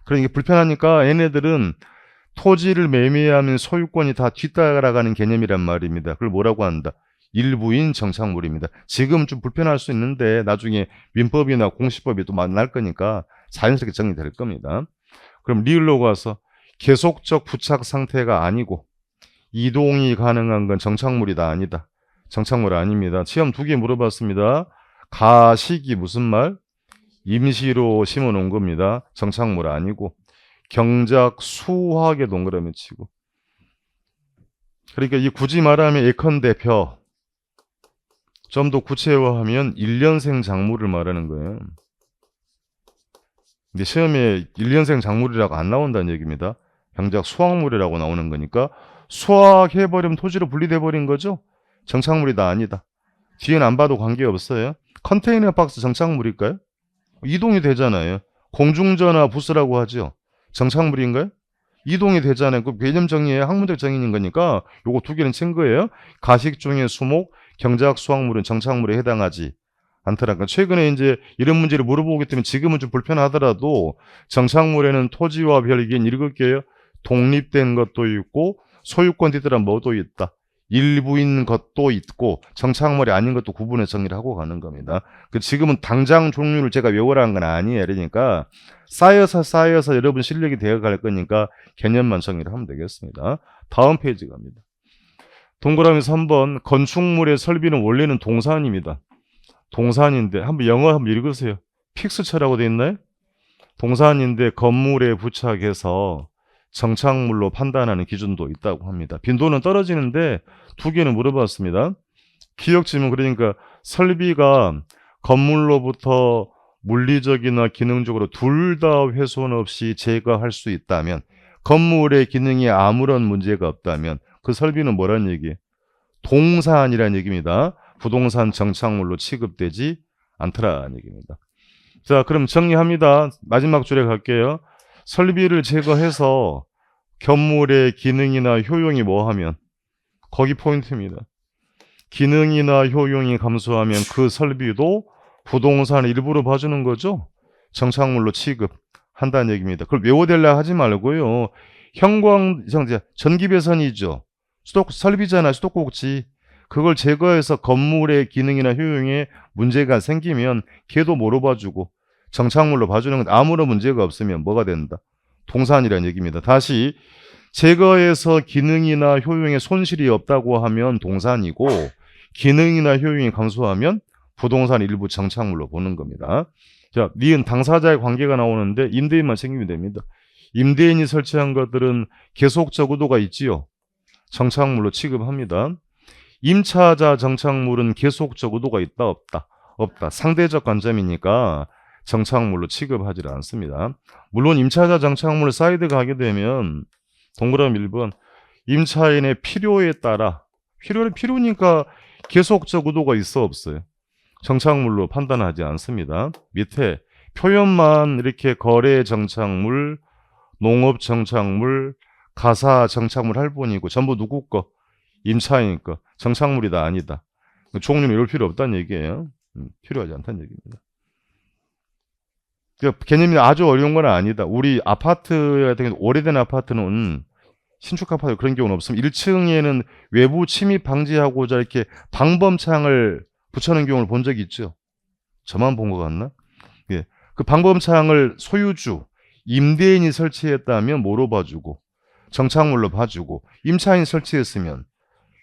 Speaker 1: 그러니까 불편하니까 얘네들은 토지를 매매하면 소유권이 다 뒤따라가는 개념이란 말입니다. 그걸 뭐라고 한다? 일부인 정착물입니다. 지금 좀 불편할 수 있는데 나중에 민법이나 공시법이 또 만날 거니까 자연스럽게 정리될 겁니다. 그럼 리을로 가서 계속적 부착 상태가 아니고 이동이 가능한 건 정착물이다 아니다. 정착물 아닙니다. 시험 2개 물어봤습니다. 가식이 무슨 말? 임시로 심어놓은 겁니다. 정착물 아니고 경작 수하게 동그라미 치고. 그러니까 이 굳이 말하면 예컨대 벼. 좀 더 구체화하면 1년생 작물을 말하는 거예요. 근데 시험에 1년생 작물이라고 안 나온다는 얘기입니다. 경작 수확물이라고 나오는 거니까 수확해버리면 토지로 분리돼 버린 거죠. 정착물이다 아니다. 뒤에는 안 봐도 관계없어요. 컨테이너 박스 정착물일까요? 이동이 되잖아요. 공중전화 부스라고 하죠. 정착물인가요? 이동이 되잖아요. 그 개념 정의의 학문적 정의인 거니까 요거 2개는 친 거예요. 가식 중에 수목, 경작 수확물은 정착물에 해당하지 않더라고요. 최근에 이제 이런 문제를 물어보기 때문에 지금은 좀 불편하더라도 정착물에는 토지와 별개인 읽을게요. 독립된 것도 있고 소유권 뒤뜰한 뭐도 있다. 일부인 것도 있고 정착물이 아닌 것도 구분해 정리를 하고 가는 겁니다. 지금은 당장 종류를 제가 외우라는 건 아니에요. 그러니까 쌓여서 여러분 실력이 되어갈 거니까 개념만 정리를 하면 되겠습니다. 다음 페이지 갑니다. 동그라미 3번 건축물의 설비는 원래는 동산입니다. 동산인데 한번 영어 한번 읽으세요. 픽스처라고 되어 있나요? 동산인데 건물에 부착해서 정착물로 판단하는 기준도 있다고 합니다. 빈도는 떨어지는데 2개는 물어봤습니다. 기억지문 그러니까 설비가 건물로부터 물리적이나 기능적으로 둘 다 훼손 없이 제거할 수 있다면 건물의 기능에 아무런 문제가 없다면 그 설비는 뭐란 얘기예요? 동산이라는 얘기입니다. 부동산 정착물로 취급되지 않더라는 얘기입니다. 자, 그럼 정리합니다. 마지막 줄에 갈게요. 설비를 제거해서 건물의 기능이나 효용이 뭐하면 거기 포인트입니다. 기능이나 효용이 감소하면 그 설비도 부동산 일부로 봐주는 거죠. 정착물로 취급한다는 얘기입니다. 그걸 외워대려 하지 말고요. 전기 배선이죠. 설비잖아, 수도꼭지. 그걸 제거해서 건물의 기능이나 효용에 문제가 생기면 걔도 뭐로 봐주고 정착물로 봐주는 건 아무런 문제가 없으면 뭐가 된다? 동산이라는 얘기입니다. 다시 제거해서 기능이나 효용에 손실이 없다고 하면 동산이고 기능이나 효용이 감소하면 부동산 일부 정착물로 보는 겁니다. 자, 니은 당사자의 관계가 나오는데 임대인만 챙기면 됩니다. 임대인이 설치한 것들은 계속적 의도가 있지요. 정착물로 취급합니다. 임차자 정착물은 계속적 의도가 있다 없다? 없다. 상대적 관점이니까 정착물로 취급하지 않습니다. 물론 임차자 정착물 사이드 가게 되면 동그라미 1번 임차인의 필요에 따라 필요니까 계속적 의도가 있어 없어요. 정착물로 판단하지 않습니다. 밑에 표현만 이렇게 거래 정착물, 농업 정착물, 가사 정착물 할 뿐이고 전부 누구 거? 임차인 거. 정착물이다 아니다. 종류는 이럴 필요 없다는 얘기예요. 필요하지 않다는 얘기입니다. 개념이 아주 어려운 건 아니다. 우리 아파트 같은 경우 오래된 아파트는 신축 아파트 그런 경우는 없으면 1층에는 외부 침입 방지하고자 이렇게 방범창을 붙여놓은 경우를 본 적이 있죠. 저만 본 것 같나? 예. 그 방범창을 소유주, 임대인이 설치했다면 뭐로 봐주고 정착물로 봐주고 임차인이 설치했으면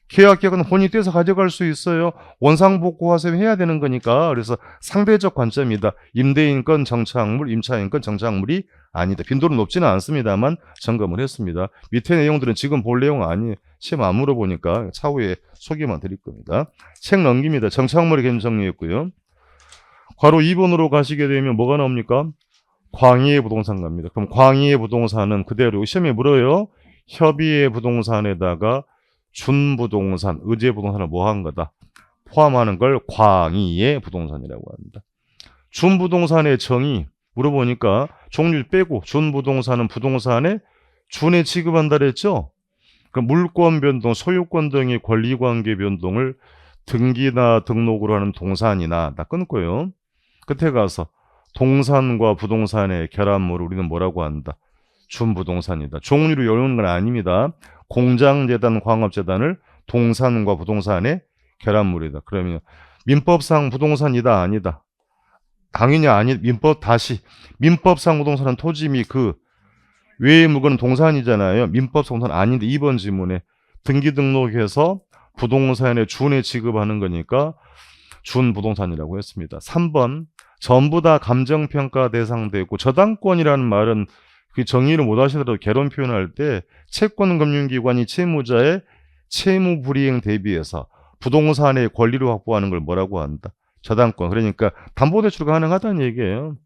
Speaker 1: 계약격은 혼이 떼서 가져갈 수 있어요. 원상복구하세요 해야 되는 거니까. 그래서 상대적 관점이다. 임대인 건 정착물, 임차인 건 정착물이 아니다. 빈도는 높지는 않습니다만 점검을 했습니다. 밑에 내용들은 지금 볼 내용 아니에요. 시험 안 물어보니까 차후에 소개만 드릴 겁니다. 책 넘깁니다. 정착물의 개념 정리했고요. 괄호 2번으로 가시게 되면 뭐가 나옵니까? 광의의 부동산 갑니다. 그럼 광의의 부동산은 그대로 시험에 물어요. 협의의 부동산에다가 준부동산, 의제부동산을 뭐한 거다? 포함하는 걸 광의의 부동산이라고 합니다. 준부동산의 정의 물어보니까 종류 빼고 준부동산은 부동산에 준에 취급한다 그랬죠? 그럼 물권 변동, 소유권 등의 권리관계 변동을 등기나 등록으로 하는 동산이나 다 끊고요. 끝에 가서 동산과 부동산의 결합물을 우리는 뭐라고 한다? 준부동산이다. 종류를 요런 건 아닙니다. 공장재단, 광업재단을 동산과 부동산의 결합물이다. 그러면 민법상 부동산이다 아니다? 당연히 아니. 민법상 부동산은 토지 및 그 외의 물건은 동산이잖아요. 민법상 부동산 아닌데 2번 지문에 등기 등록해서 부동산의 준에 취급하는 거니까 준부동산이라고 했습니다. 3번 전부 다 감정평가 대상되고 저당권이라는 말은 그 정의를 못 하시더라도 개론 표현할 때 채권금융기관이 채무자의 채무 불이행 대비해서 부동산의 권리를 확보하는 걸 뭐라고 한다? 저당권. 그러니까 담보대출 가능하다는 얘기예요.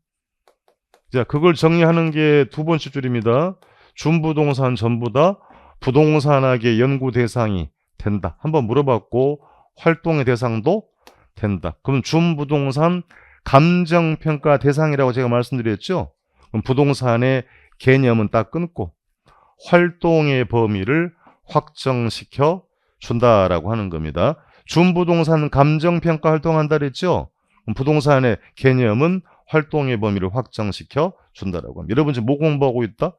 Speaker 1: 자, 그걸 정리하는 게 두 번째 줄입니다. 준부동산 전부 다 부동산학의 연구 대상이 된다. 한번 물어봤고 활동의 대상도 된다. 그럼 준부동산 감정평가 대상이라고 제가 말씀드렸죠? 그럼 부동산의 개념은 딱 끊고 활동의 범위를 확정시켜 준다라고 하는 겁니다. 준부동산 감정평가 활동한다 그랬죠? 그럼 부동산의 개념은 활동의 범위를 확정시켜 준다라고 합니다. 여러분 지금 뭐 공부하고 있다?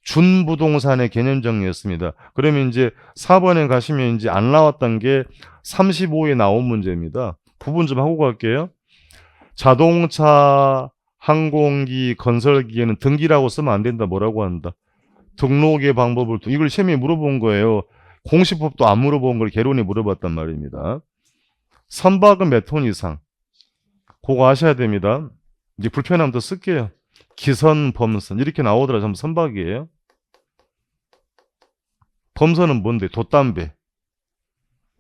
Speaker 1: 준부동산의 개념 정리했습니다. 그러면 이제 4번에 가시면 이제 안 나왔던 게 35에 나온 문제입니다. 구분 좀 하고 갈게요. 자동차, 항공기, 건설기에는 등기라고 쓰면 안 된다. 뭐라고 한다? 등록의 방법을 이걸 시험에 물어본 거예요. 공시법도 안 물어본 걸 개론에 물어봤단 말입니다. 선박은 몇 톤 이상? 그거 아셔야 됩니다. 이제 불편하면 더 쓸게요. 기선, 범선 이렇게 나오더라. 전부 선박이에요. 범선은 뭔데? 돛담배.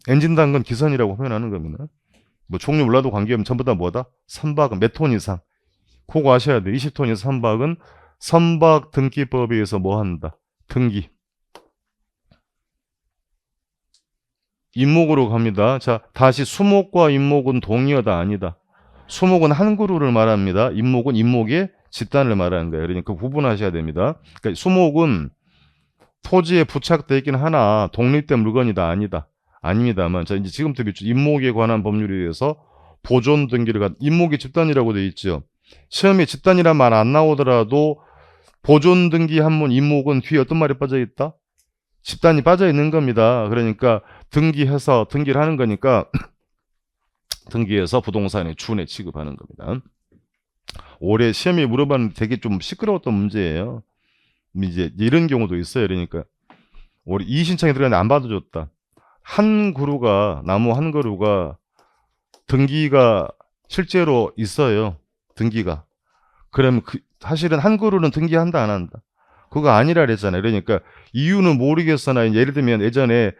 Speaker 1: 엔진 단건 기선이라고 표현하는 겁니다. 뭐 종류 몰라도 관계없는 전부 다 뭐다? 선박은 몇 톤 이상? 그거 아셔야 돼. 20톤 이상 선박은 선박 등기법에 의해서 뭐 한다? 등기. 임목으로 갑니다. 자, 다시 수목과 임목은 동의어다 아니다? 수목은 한 그루를 말합니다. 임목은 임목의 집단을 말하는 거예요. 그러니까 구분하셔야 됩니다. 그러니까 수목은 토지에 부착되어 있긴 하나 독립된 물건이다 아니다. 아닙니다만 자 이제 지금부터 임목에 관한 법률에 의해서 보존 등기를 임목의 집단이라고 되어 있죠. 시험에 집단이란 말 안 나오더라도 보존 등기 한문 임목은 뒤에 어떤 말이 빠져 있다? 집단이 빠져 있는 겁니다. 그러니까 등기해서 등기를 하는 거니까 등기해서 부동산의 주내 취급하는 겁니다. 올해 시험에 물어봤는데 되게 좀 시끄러웠던 문제예요. 이제 이런 경우도 있어요. 그러니까 올해 이의신청이 들어갔는데 안 받아줬다. 한 그루가 나무 한 그루가 등기가 실제로 있어요. 등기가. 그럼 사실은 한 그루는 등기한다 안 한다. 그거 아니라 그랬잖아요. 그러니까 이유는 모르겠으나 예를 들면 예전에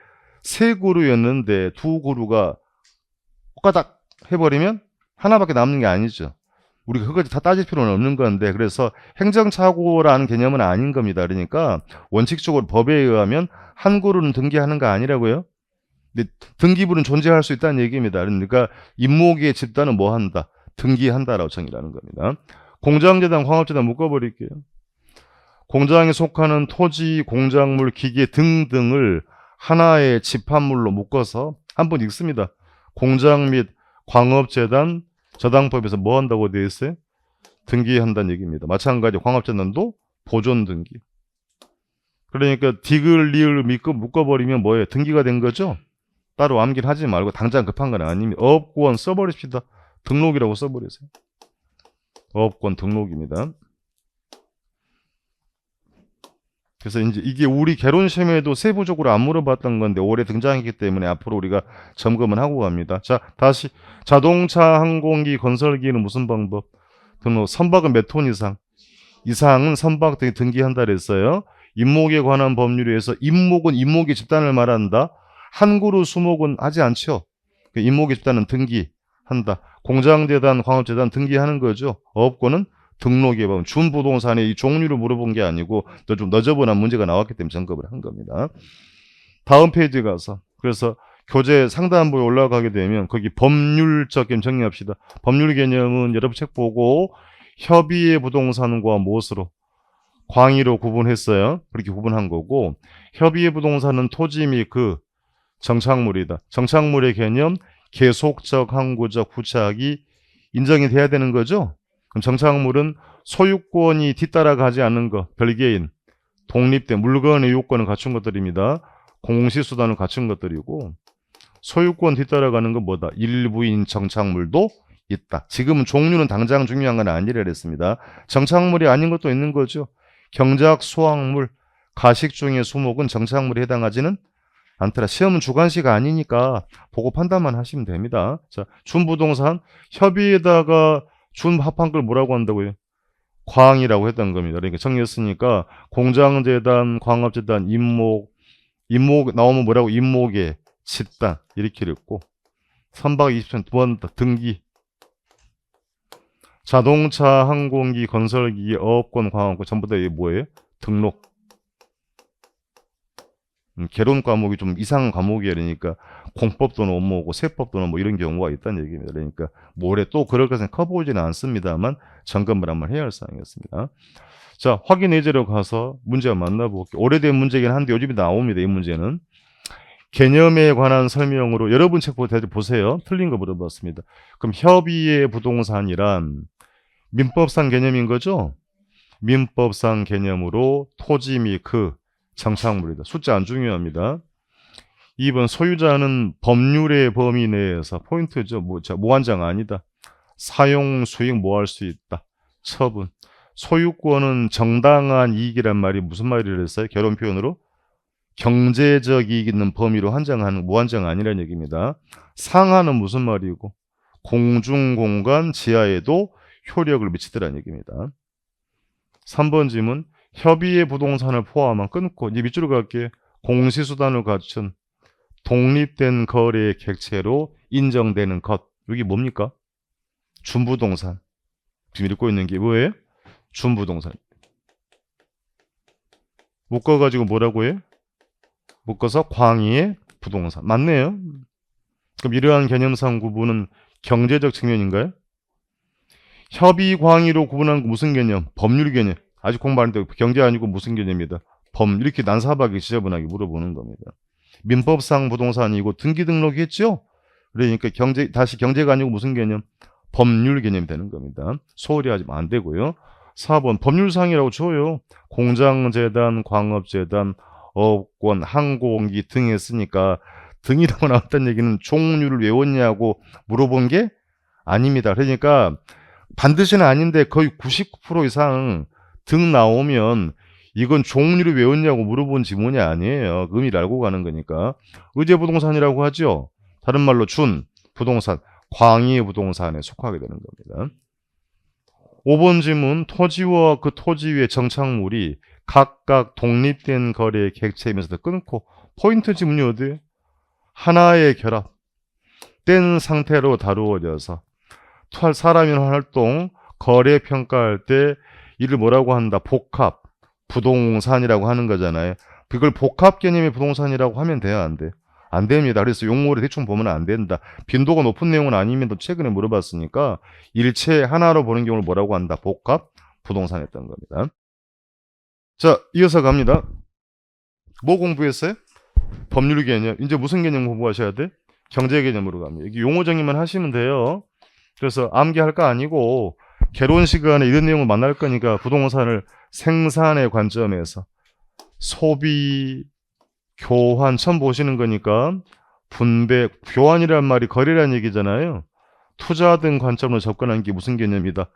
Speaker 1: 세 그루였는데 두 그루가 꼬까닥 해버리면 하나밖에 남는 게 아니죠. 우리가 그것까지 다 따질 필요는 없는 건데 그래서 행정착오라는 개념은 아닌 겁니다. 그러니까 원칙적으로 법에 의하면 한 그루는 등기하는 거 아니라고요. 근데 등기부는 존재할 수 있다는 얘기입니다. 그러니까 임목의 집단은 뭐 한다? 등기한다라고 정의라는 겁니다. 공장재단, 광업재단 묶어버릴게요. 공장에 속하는 토지, 공작물, 기계 등등을 하나의 집합물로 묶어서 한번 읽습니다. 공장 및 광업재단, 저당법에서 뭐 한다고 되어 있어요? 등기한다는 얘기입니다. 마찬가지 광업재단도 보존 등기. 그러니까 디귿, 리을 묶어버리면 뭐예요? 등기가 된 거죠? 따로 암기를 하지 말고 당장 급한 건 아닙니다. 업권 써버립시다. 등록이라고 써버리세요. 업권 등록입니다. 그래서 이제 이게 우리 개론 시험에도 세부적으로 안 물어봤던 건데 올해 등장했기 때문에 앞으로 우리가 점검을 하고 갑니다. 자, 다시 자동차, 항공기, 건설기는 무슨 방법? 등록. 선박은 몇 톤 이상? 이상은 선박 등기한다 그랬어요. 임목에 관한 법률에 의해서 임목은 임목의 집단을 말한다. 한 그루 수목은 하지 않죠. 임목의 집단은 등기한다. 공장재단, 광업재단 등기하는 거죠. 업권은 등록에 보면 준부동산의 이 종류를 물어본 게 아니고 좀 너저분한 문제가 나왔기 때문에 점검을 한 겁니다. 다음 페이지 가서 그래서 교재 상단부에 올라가게 되면 거기 법률적 개념 정리합시다. 법률 개념은 여러분 책 보고 협의의 부동산과 무엇으로? 광의로 구분했어요. 그렇게 구분한 거고 협의의 부동산은 토지 및 그 정착물이다. 정착물의 개념 계속적, 항구적, 후착이 인정이 돼야 되는 거죠. 그럼 정착물은 소유권이 뒤따라가지 않는 것, 별개인, 독립된 물건의 요건을 갖춘 것들입니다. 공시수단을 갖춘 것들이고 소유권 뒤따라가는 건 뭐다? 일부인 정착물도 있다. 지금은 종류는 당장 중요한 건 아니라 그랬습니다. 정착물이 아닌 것도 있는 거죠. 경작, 수확물, 가식 중의 수목은 정착물에 해당하지는 않더라. 시험은 주관식 아니니까 보고 판단만 하시면 됩니다. 자, 준부동산 협의에다가 준합한 걸 뭐라고 한다고요? 광이라고 했던 겁니다. 그러니까 정리했으니까 공장재단, 광업재단, 임목 나오면 뭐라고? 임목의 집단 이렇게 읽고 선박 20천 두 번 등기 자동차, 항공기, 건설기, 어업권, 광업권 전부 다 이게 뭐예요? 등록. 개론 과목이 좀 이상한 과목이에요. 그러니까 공법도 넘어오고 세법도 넘어오고 이런 경우가 있다는 얘기입니다. 그러니까 올해 또 그럴 것은 커보지는 않습니다만 점검을 한번 해야 할 사항이었습니다. 자, 확인 예제로 가서 문제 만나볼게요. 오래된 문제긴 한데 요즘에 나옵니다. 이 문제는. 개념에 관한 설명으로 여러분 책 보세요. 틀린 거 물어봤습니다. 그럼 협의의 부동산이란 민법상 개념인 거죠? 민법상 개념으로 토지 및 그 정착물이다. 숫자 안 중요합니다. 2번 소유자는 법률의 범위 내에서 포인트죠. 무한정 아니다. 사용, 수익 뭐 할 수 있다. 처분. 소유권은 정당한 이익이란 말이 무슨 말이라 했어요? 결혼 표현으로 경제적 이익 있는 범위로 한정하는 무한정 아니라는 얘기입니다. 상하는 무슨 말이고 공중공간 지하에도 효력을 미치더라는 얘기입니다. 3번 질문 협의의 부동산을 포함한 끊고 이제 밑줄로 갈게요. 공시수단을 갖춘 독립된 거래의 객체로 인정되는 것. 여기 뭡니까? 준부동산. 지금 읽고 있는 게 뭐예요? 준부동산. 묶어가지고 뭐라고 해요? 묶어서 광의의 부동산. 맞네요. 그럼 이러한 개념상 구분은 경제적 측면인가요? 협의 광의로 구분하는 거 무슨 개념? 법률 개념. 아직 공부 안 했는데 경제 아니고 무슨 개념이다? 법. 이렇게 난사하게 지저분하게 물어보는 겁니다. 민법상 부동산이고 등기 등록했죠? 그러니까 다시 경제가 아니고 무슨 개념? 법률 개념이 되는 겁니다. 소홀히 하시면 안 되고요. 4번 법률상이라고 줘요. 공장재단, 광업재단, 어업권, 항공기 등 했으니까 등이라고 나왔다는 얘기는 종류를 외웠냐고 물어본 게 아닙니다. 그러니까 반드시는 아닌데 거의 99% 이상 등 나오면 이건 종류를 외웠냐고 물어본 지문이 아니에요. 의미를 알고 가는 거니까. 의제부동산이라고 하죠. 다른 말로 준, 부동산, 광의 부동산에 속하게 되는 겁니다. 5번 질문, 토지와 그 토지 위의 정착물이 각각 독립된 거래의 객체이면서도 끊고 포인트 지문이 어디에? 하나의 결합된 상태로 다루어져서 사람의 활동, 거래 평가할 때 이를 뭐라고 한다? 복합, 부동산이라고 하는 거잖아요. 그걸 복합 개념의 부동산이라고 하면 돼요, 안 돼? 안 됩니다. 그래서 용어를 대충 보면 안 된다. 빈도가 높은 내용은 아니면 또 최근에 물어봤으니까 일체 하나로 보는 경우를 뭐라고 한다? 복합 부동산 했던 겁니다. 자, 이어서 갑니다. 뭐 공부했어요? 법률 개념. 이제 무슨 개념 공부하셔야 돼? 경제 개념으로 갑니다. 이게 용어 정의만 하시면 돼요. 그래서 암기할 거 아니고 개론 시간에 이런 내용을 만날 거니까 부동산을 생산의 관점에서 소비, 교환 처음 보시는 거니까 분배, 교환이란 말이 거래란 얘기잖아요. 투자 등 관점으로 접근하는 게 무슨 개념이다?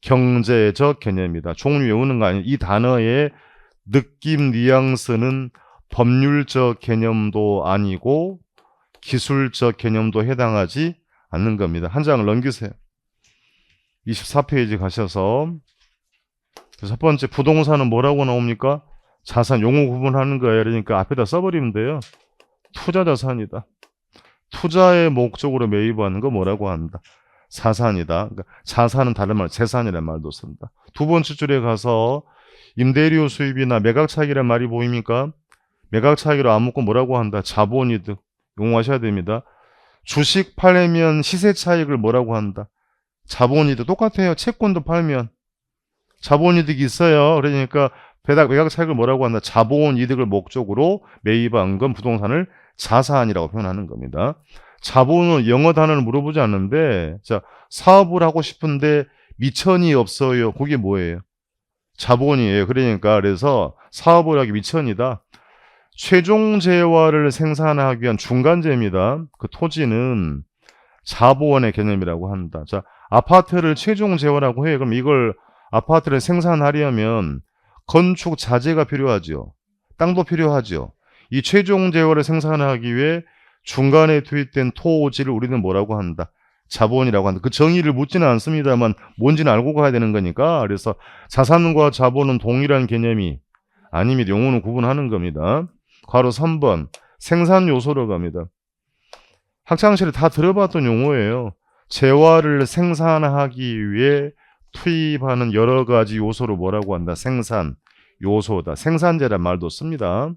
Speaker 1: 경제적 개념이다. 종류 외우는 거 아니에요. 이 단어의 느낌, 뉘앙스는 법률적 개념도 아니고 기술적 개념도 해당하지 않는 겁니다. 한 장을 넘기세요. 24페이지 가셔서 첫 번째 부동산은 뭐라고 나옵니까? 자산 용어 구분하는 거예요. 그러니까 앞에다 써버리면 돼요. 투자 자산이다. 투자의 목적으로 매입하는 거 뭐라고 한다? 자산이다. 그러니까 자산은 다른 말, 재산이라는 말도 쓴다. 두 번째 줄에 가서 임대료 수입이나 매각 차익이라는 말이 보입니까? 매각 차익으로 안 묶고 뭐라고 한다? 자본이득. 용어하셔야 됩니다. 주식 팔면 시세 차익을 뭐라고 한다? 자본이득. 똑같아요. 채권도 팔면 자본이득이 있어요. 그러니까 매각 차익을 뭐라고 한다? 자본이득을 목적으로 매입한 건 부동산을 자산이라고 표현하는 겁니다. 자본은 영어 단어를 물어보지 않는데, 자, 사업을 하고 싶은데 미천이 없어요. 그게 뭐예요? 자본이에요. 그러니까 그래서 사업을 하기 미천이다. 최종 재화를 생산하기 위한 중간재입니다. 그 토지는 자본의 개념이라고 한다. 자, 아파트를 최종 재화라고 해요. 그럼 이걸 아파트를 생산하려면 건축 자재가 필요하죠. 땅도 필요하죠. 이 최종 재화를 생산하기 위해 중간에 투입된 토지를 우리는 뭐라고 한다? 자본이라고 한다. 그 정의를 묻지는 않습니다만 뭔지는 알고 가야 되는 거니까. 그래서 자산과 자본은 동일한 개념이 아닙니다. 용어는 구분하는 겁니다. 괄호 3번 생산 요소로 갑니다. 학창시절에 다 들어봤던 용어예요. 재화를 생산하기 위해 투입하는 여러 가지 요소를 뭐라고 한다? 생산 요소다. 생산재란 말도 씁니다.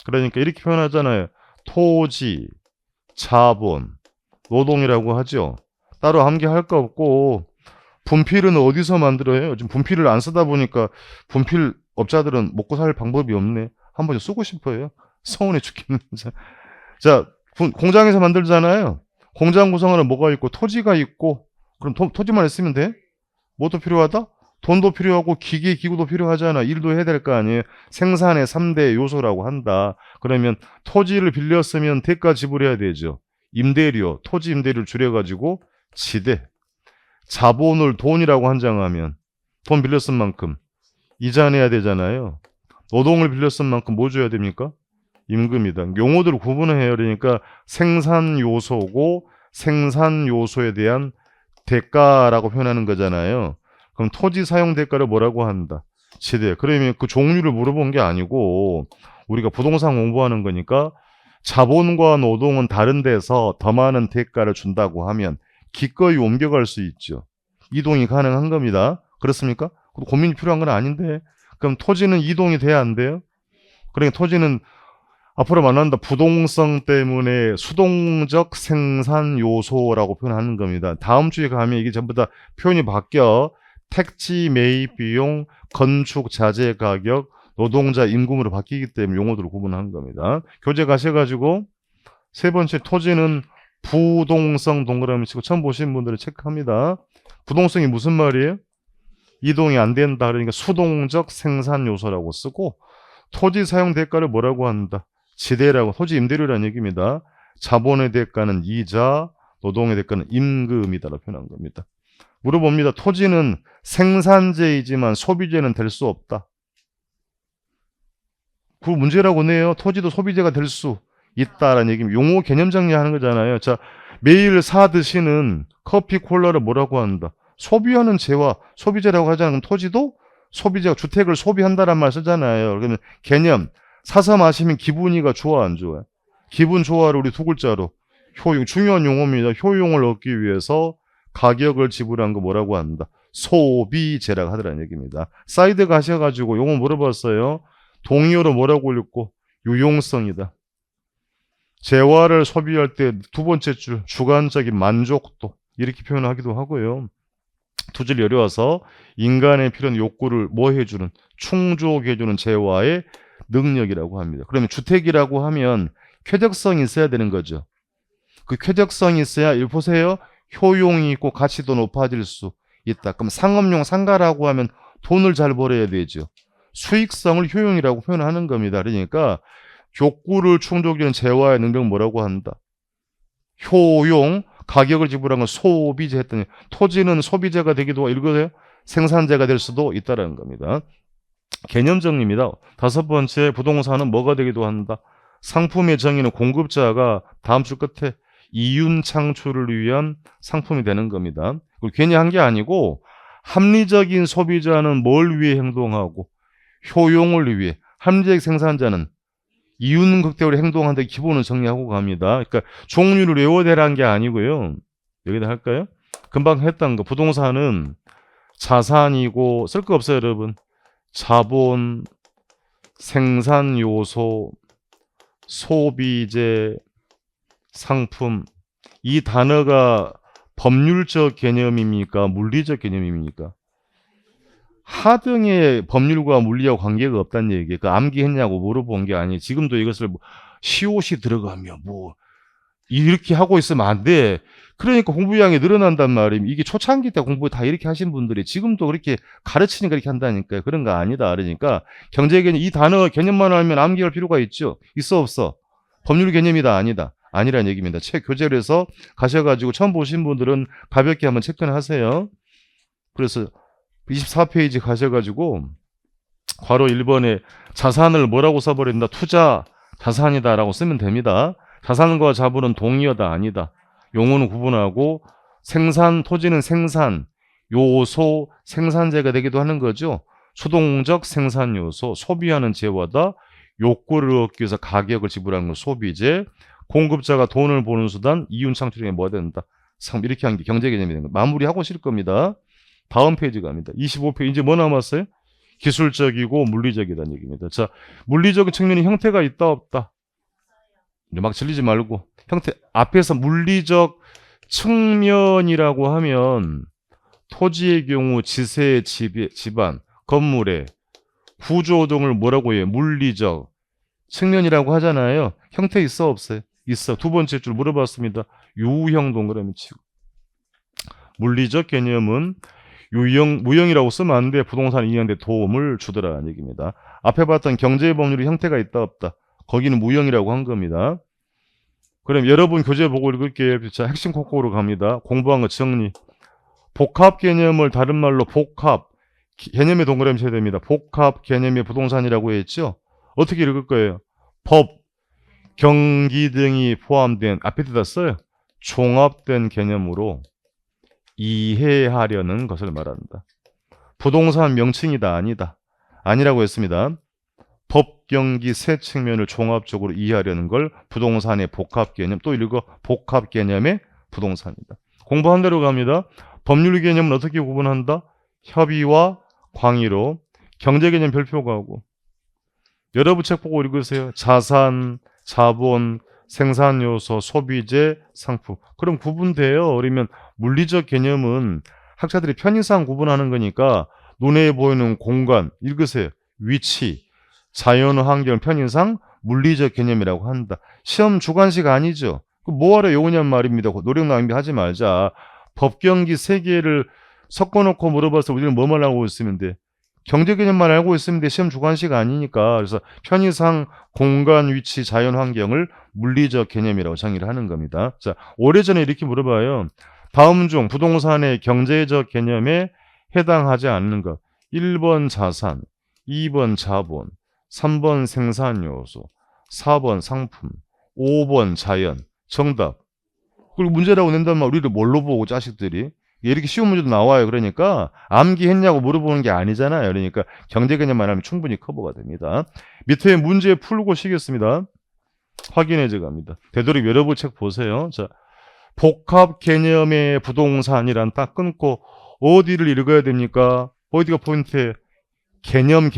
Speaker 1: 그러니까 이렇게 표현하잖아요. 토지, 자본, 노동이라고 하죠. 따로 암기할 거 없고 분필은 어디서 만들어요? 요즘 분필을 안 쓰다 보니까 분필 업자들은 먹고 살 방법이 없네. 한번 쓰고 싶어요. 서운해 죽겠는데. 자, 공장에서 만들잖아요. 공장 구성원은 뭐가 있고 토지가 있고 그럼 토지만 있으면 돼? 뭐도 필요하다? 돈도 필요하고 기계 기구도 필요하잖아. 일도 해야 될 거 아니에요. 생산의 3대 요소라고 한다. 그러면 토지를 빌렸으면 대가 지불해야 되죠. 임대료, 토지 임대료를 줄여가지고 지대. 자본을 돈이라고 한정하면 돈 빌렸은 만큼 이자 내야 되잖아요. 노동을 빌렸은 만큼 뭐 줘야 됩니까? 임금이다. 용어들을 구분해요. 그러니까 생산 요소고 생산 요소에 대한 대가라고 표현하는 거잖아요. 그럼 토지 사용 대가를 뭐라고 한다? 지대. 그러면 그 종류를 물어본 게 아니고 우리가 부동산 공부하는 거니까 자본과 노동은 다른 데서 더 많은 대가를 준다고 하면 기꺼이 옮겨갈 수 있죠. 이동이 가능한 겁니다. 그렇습니까? 고민이 필요한 건 아닌데 그럼 토지는 이동이 돼야 안 돼요? 그러니까 토지는 앞으로 만난다. 부동성 때문에 수동적 생산 요소라고 표현하는 겁니다. 다음 주에 가면 이게 전부 다 표현이 바뀌어 택지 매입 비용, 건축 자재 가격, 노동자 임금으로 바뀌기 때문에 용어들을 구분하는 겁니다. 교재 가셔가지고 세 번째 토지는 부동성 동그라미 치고 처음 보신 분들은 체크합니다. 부동성이 무슨 말이에요? 이동이 안 된다. 그러니까 수동적 생산 요소라고 쓰고 토지 사용 대가를 뭐라고 한다? 지대라고 토지 임대료라는 얘기입니다. 자본의 대가는 이자, 노동의 대가는 임금이다라고 표현한 겁니다. 물어봅니다. 토지는 생산재이지만 소비재는 될 수 없다. 그 문제라고 내요. 토지도 소비재가 될 수 있다라는 얘기입니다. 용어 개념 정리하는 거잖아요. 자, 매일 사 드시는 커피, 콜라를 뭐라고 한다? 소비하는 재화, 소비재라고 하잖아요. 그럼 토지도 소비재가 주택을 소비한다란 말 쓰잖아요. 그러면 개념, 사서 마시면 기분이가 좋아 안 좋아? 기분 좋아를 우리 두 글자로 효용, 중요한 용어입니다. 효용을 얻기 위해서 가격을 지불한 거 뭐라고 한다? 소비재라고 하더라는 얘기입니다. 사이드 가셔가지고 용어 물어봤어요. 동의어로 뭐라고 읽고 유용성이다. 재화를 소비할 때 두 번째 줄 주관적인 만족도 이렇게 표현하기도 하고요. 두 줄 내려와서 인간의 필요한 욕구를 뭐 해주는 충족해주는 재화의 능력이라고 합니다. 그러면 주택이라고 하면 쾌적성이 있어야 되는 거죠. 그 쾌적성이 있어야 일 보세요. 효용이 있고 가치도 높아질 수 있다. 그럼 상업용 상가라고 하면 돈을 잘 벌어야 되죠. 수익성을 효용이라고 표현하는 겁니다. 그러니까 욕구를 충족하는 재화의 능력은 뭐라고 한다? 효용, 가격을 지불한 건 소비재 했더니 토지는 소비재가 되기도 하고 읽으세요. 생산재가 될 수도 있다는 겁니다. 개념 정리입니다. 다섯 번째, 부동산은 뭐가 되기도 한다? 상품의 정의는 공급자가 다음 줄 끝에 이윤 창출을 위한 상품이 되는 겁니다. 괜히 한 게 아니고 합리적인 소비자는 뭘 위해 행동하고 효용을 위해, 합리적 생산자는 이윤 극대화로 행동하는데 기본을 정리하고 갑니다. 그러니까 종류를 외워대라는 게 아니고요. 여기다 할까요? 금방 했던 거. 부동산은 자산이고 쓸 거 없어요, 여러분. 자본, 생산 요소, 소비재, 상품. 이 단어가 법률적 개념입니까? 물리적 개념입니까? 하등의 법률과 물리와 관계가 없다는 얘기예요. 그 암기했냐고 물어본 게 아니에요. 지금도 이것을 시옷이 들어가며 이렇게 하고 있으면 안 돼. 그러니까 공부량이 늘어난단 말이에요. 이게 초창기 때 공부 다 이렇게 하신 분들이 지금도 그렇게 가르치니까 그렇게 한다니까요. 그런 거 아니다. 그러니까 경제 개념, 이 단어 개념만 알면 암기할 필요가 있죠. 있어 없어? 법률 개념이다 아니다. 아니란 얘기입니다. 책 교재를 해서 가셔가지고 처음 보신 분들은 가볍게 한번 체크는 하세요. 그래서 24페이지 가셔가지고 괄호 1번에 자산을 뭐라고 써버린다? 투자 자산이다 라고 쓰면 됩니다. 자산과 자본은 동의어다 아니다. 용어는 구분하고 생산, 토지는 생산, 요소, 생산재가 되기도 하는 거죠. 수동적 생산 요소, 소비하는 재화다. 욕구를 얻기 위해서 가격을 지불하는 건 소비재. 공급자가 돈을 버는 수단, 이윤 창출에 뭐가 된다? 이렇게 한 게 경제 개념이 되는 거. 마무리하고 실 겁니다. 다음 페이지 갑니다. 25페이지 이제 뭐 남았어요? 기술적이고 물리적이라는 얘기입니다. 자, 물리적인 측면이 형태가 있다 없다? 막 질리지 말고 형태 앞에서 물리적 측면이라고 하면 토지의 경우 지세, 집안, 건물의 구조 등을 뭐라고 해요? 물리적 측면이라고 하잖아요. 형태 있어 없어요? 있어. 두 번째 줄 물어봤습니다. 유형 동그라미 치고. 물리적 개념은 무형이라고 쓰면 안 돼. 부동산 이해하는 데 도움을 주더라는 얘기입니다. 앞에 봤던 경제법률의 형태가 있다 없다. 거기는 무형이라고 한 겁니다. 그럼 여러분 교재 보고 읽을게요. 자, 핵심 코코로 갑니다. 공부한 거 정리. 복합 개념을 다른 말로 복합 개념의 동그라미 쳐야 됩니다. 복합 개념의 부동산이라고 했죠. 어떻게 읽을 거예요? 법, 경기 등이 포함된 앞에다 써요. 종합된 개념으로 이해하려는 것을 말한다. 부동산 명칭이다 아니다. 아니라고 했습니다. 법, 경기 세 측면을 종합적으로 이해하려는 걸 부동산의 복합 개념, 또 읽어 복합 개념의 부동산이다. 공부한 대로 갑니다. 법률 개념은 어떻게 구분한다? 협의와 광의로. 경제 개념 별표 가고 여러분 책 보고 읽으세요. 자산, 자본, 생산요소, 소비재, 상품. 그럼 구분돼요. 그러면 물리적 개념은 학자들이 편의상 구분하는 거니까 눈에 보이는 공간, 읽으세요. 위치, 자연 환경 편의상 물리적 개념이라고 한다. 시험 주관식 아니죠. 뭐하러 외우냔 말입니다. 노력 낭비하지 말자. 법경기 3개를 섞어놓고 물어봐서 우리는 뭐만 알고 있으면 돼. 경제 개념만 알고 있으면 돼. 시험 주관식 아니니까. 그래서 편의상 공간, 위치, 자연 환경을 물리적 개념이라고 정의를 하는 겁니다. 자, 오래전에 이렇게 물어봐요. 다음 중 부동산의 경제적 개념에 해당하지 않는 것. 1번 자산, 2번 자본, 3번 생산요소, 4번 상품, 5번 자연. 정답. 그리고 문제라고 낸다면 우리를 뭘로 보고 자식들이. 이렇게 쉬운 문제도 나와요. 그러니까 암기했냐고 물어보는 게 아니잖아요. 그러니까 경제 개념만 하면 충분히 커버가 됩니다. 밑에 문제 풀고 쉬겠습니다. 확인해 제갑니다. 되도록 여러분 책 보세요. 자, 복합 개념의 부동산이란 딱 끊고 어디를 읽어야 됩니까? 어디가 포인트예요? 개념.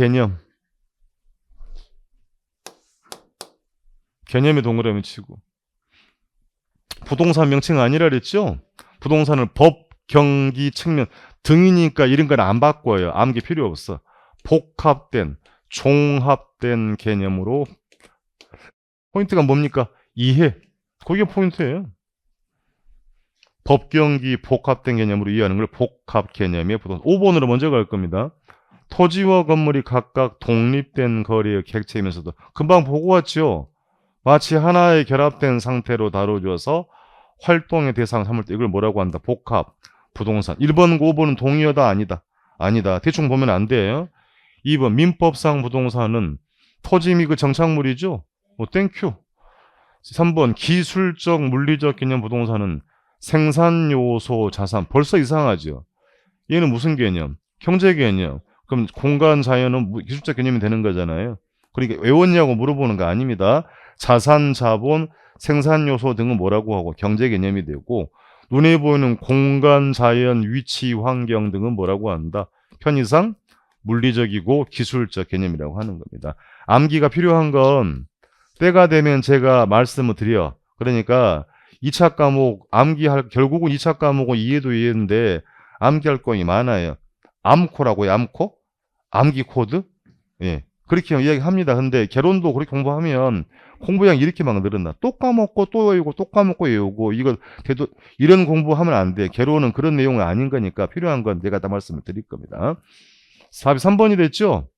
Speaker 1: 개념의 동그라미 치고. 부동산 명칭 아니라 그랬죠? 부동산을 법, 경기, 측면 등이니까 이런 건 안 바꿔요. 암기 필요 없어. 복합된, 종합된 개념으로 포인트가 뭡니까? 이해. 그게 포인트예요. 법경기 복합된 개념으로 이해하는 걸 복합 개념의 부동산. 5번으로 먼저 갈 겁니다. 토지와 건물이 각각 독립된 거리의 객체이면서도 금방 보고 왔죠. 마치 하나의 결합된 상태로 다뤄줘서 활동의 대상 삼을 때 이걸 뭐라고 한다? 복합 부동산. 1번과 5번은 동의어다 아니다. 아니다. 대충 보면 안 돼요. 2번 민법상 부동산은 토지 및 그 정착물이죠. 땡큐. 3번 기술적 물리적 개념 부동산은 생산 요소 자산. 벌써 이상하죠. 얘는 무슨 개념? 경제 개념. 그럼 공간 자연은 기술적 개념이 되는 거잖아요. 그러니까 외웠냐고 물어보는 거 아닙니다. 자산, 자본, 생산 요소 등은 뭐라고 하고 경제 개념이 되고 눈에 보이는 공간, 자연, 위치, 환경 등은 뭐라고 한다? 편의상 물리적이고 기술적 개념이라고 하는 겁니다. 암기가 필요한 건 때가 되면 제가 말씀을 드려. 그러니까 2차 과목 결국은 2차 과목은 이해도 이해인데 암기할 거이 많아요. 암코라고요. 암코? 암기 코드? 예. 그렇게 이야기합니다. 근데 개론도 그렇게 공부하면 공부량이 이렇게 막 늘어나. 또 까먹고 또 외우고 또 까먹고 외우고 이거 이런 공부하면 안 돼. 개론은 그런 내용은 아닌 거니까 필요한 건 내가 다 말씀을 드릴 겁니다. 3번이 됐죠?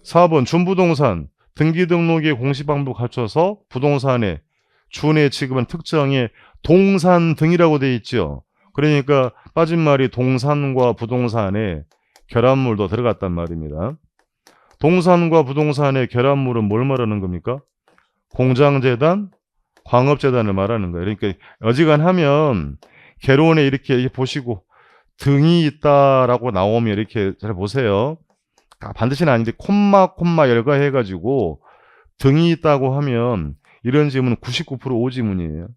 Speaker 1: 4번 준부동산 등기등록의 공시방법 갖춰서 부동산에 준에 지급한 특정의 동산 등이라고 돼 있죠. 그러니까 빠진 말이 동산과 부동산에 결합물도 들어갔단 말입니다. 동산과 부동산의 결합물은 뭘 말하는 겁니까? 공장재단, 광업재단을 말하는 거예요. 그러니까 어지간하면 개론에 이렇게 보시고 등이 있다라고 나오면 이렇게 잘 보세요. 반드시는 아닌데 콤마 열거해가지고 등이 있다고 하면 이런 지문은 99% 오지문이에요.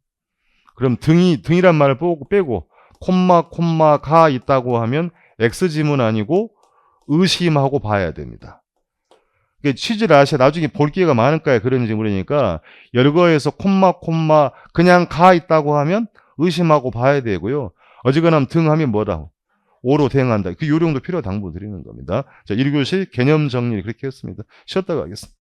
Speaker 1: 그럼 등이란 말을 빼고 콤마가 있다고 하면 X지문 아니고 의심하고 봐야 됩니다. 취지를 아셔야 나중에 볼 기회가 많을까요? 그런 지문이니까 열거해서 콤마 그냥 가 있다고 하면 의심하고 봐야 되고요. 어지간하면 등 하면 뭐라고? 오로 대응한다. 그 요령도 필요하 당부 드리는 겁니다. 자, 1교시 개념 정리 그렇게 했습니다. 쉬었다가 하겠습니다.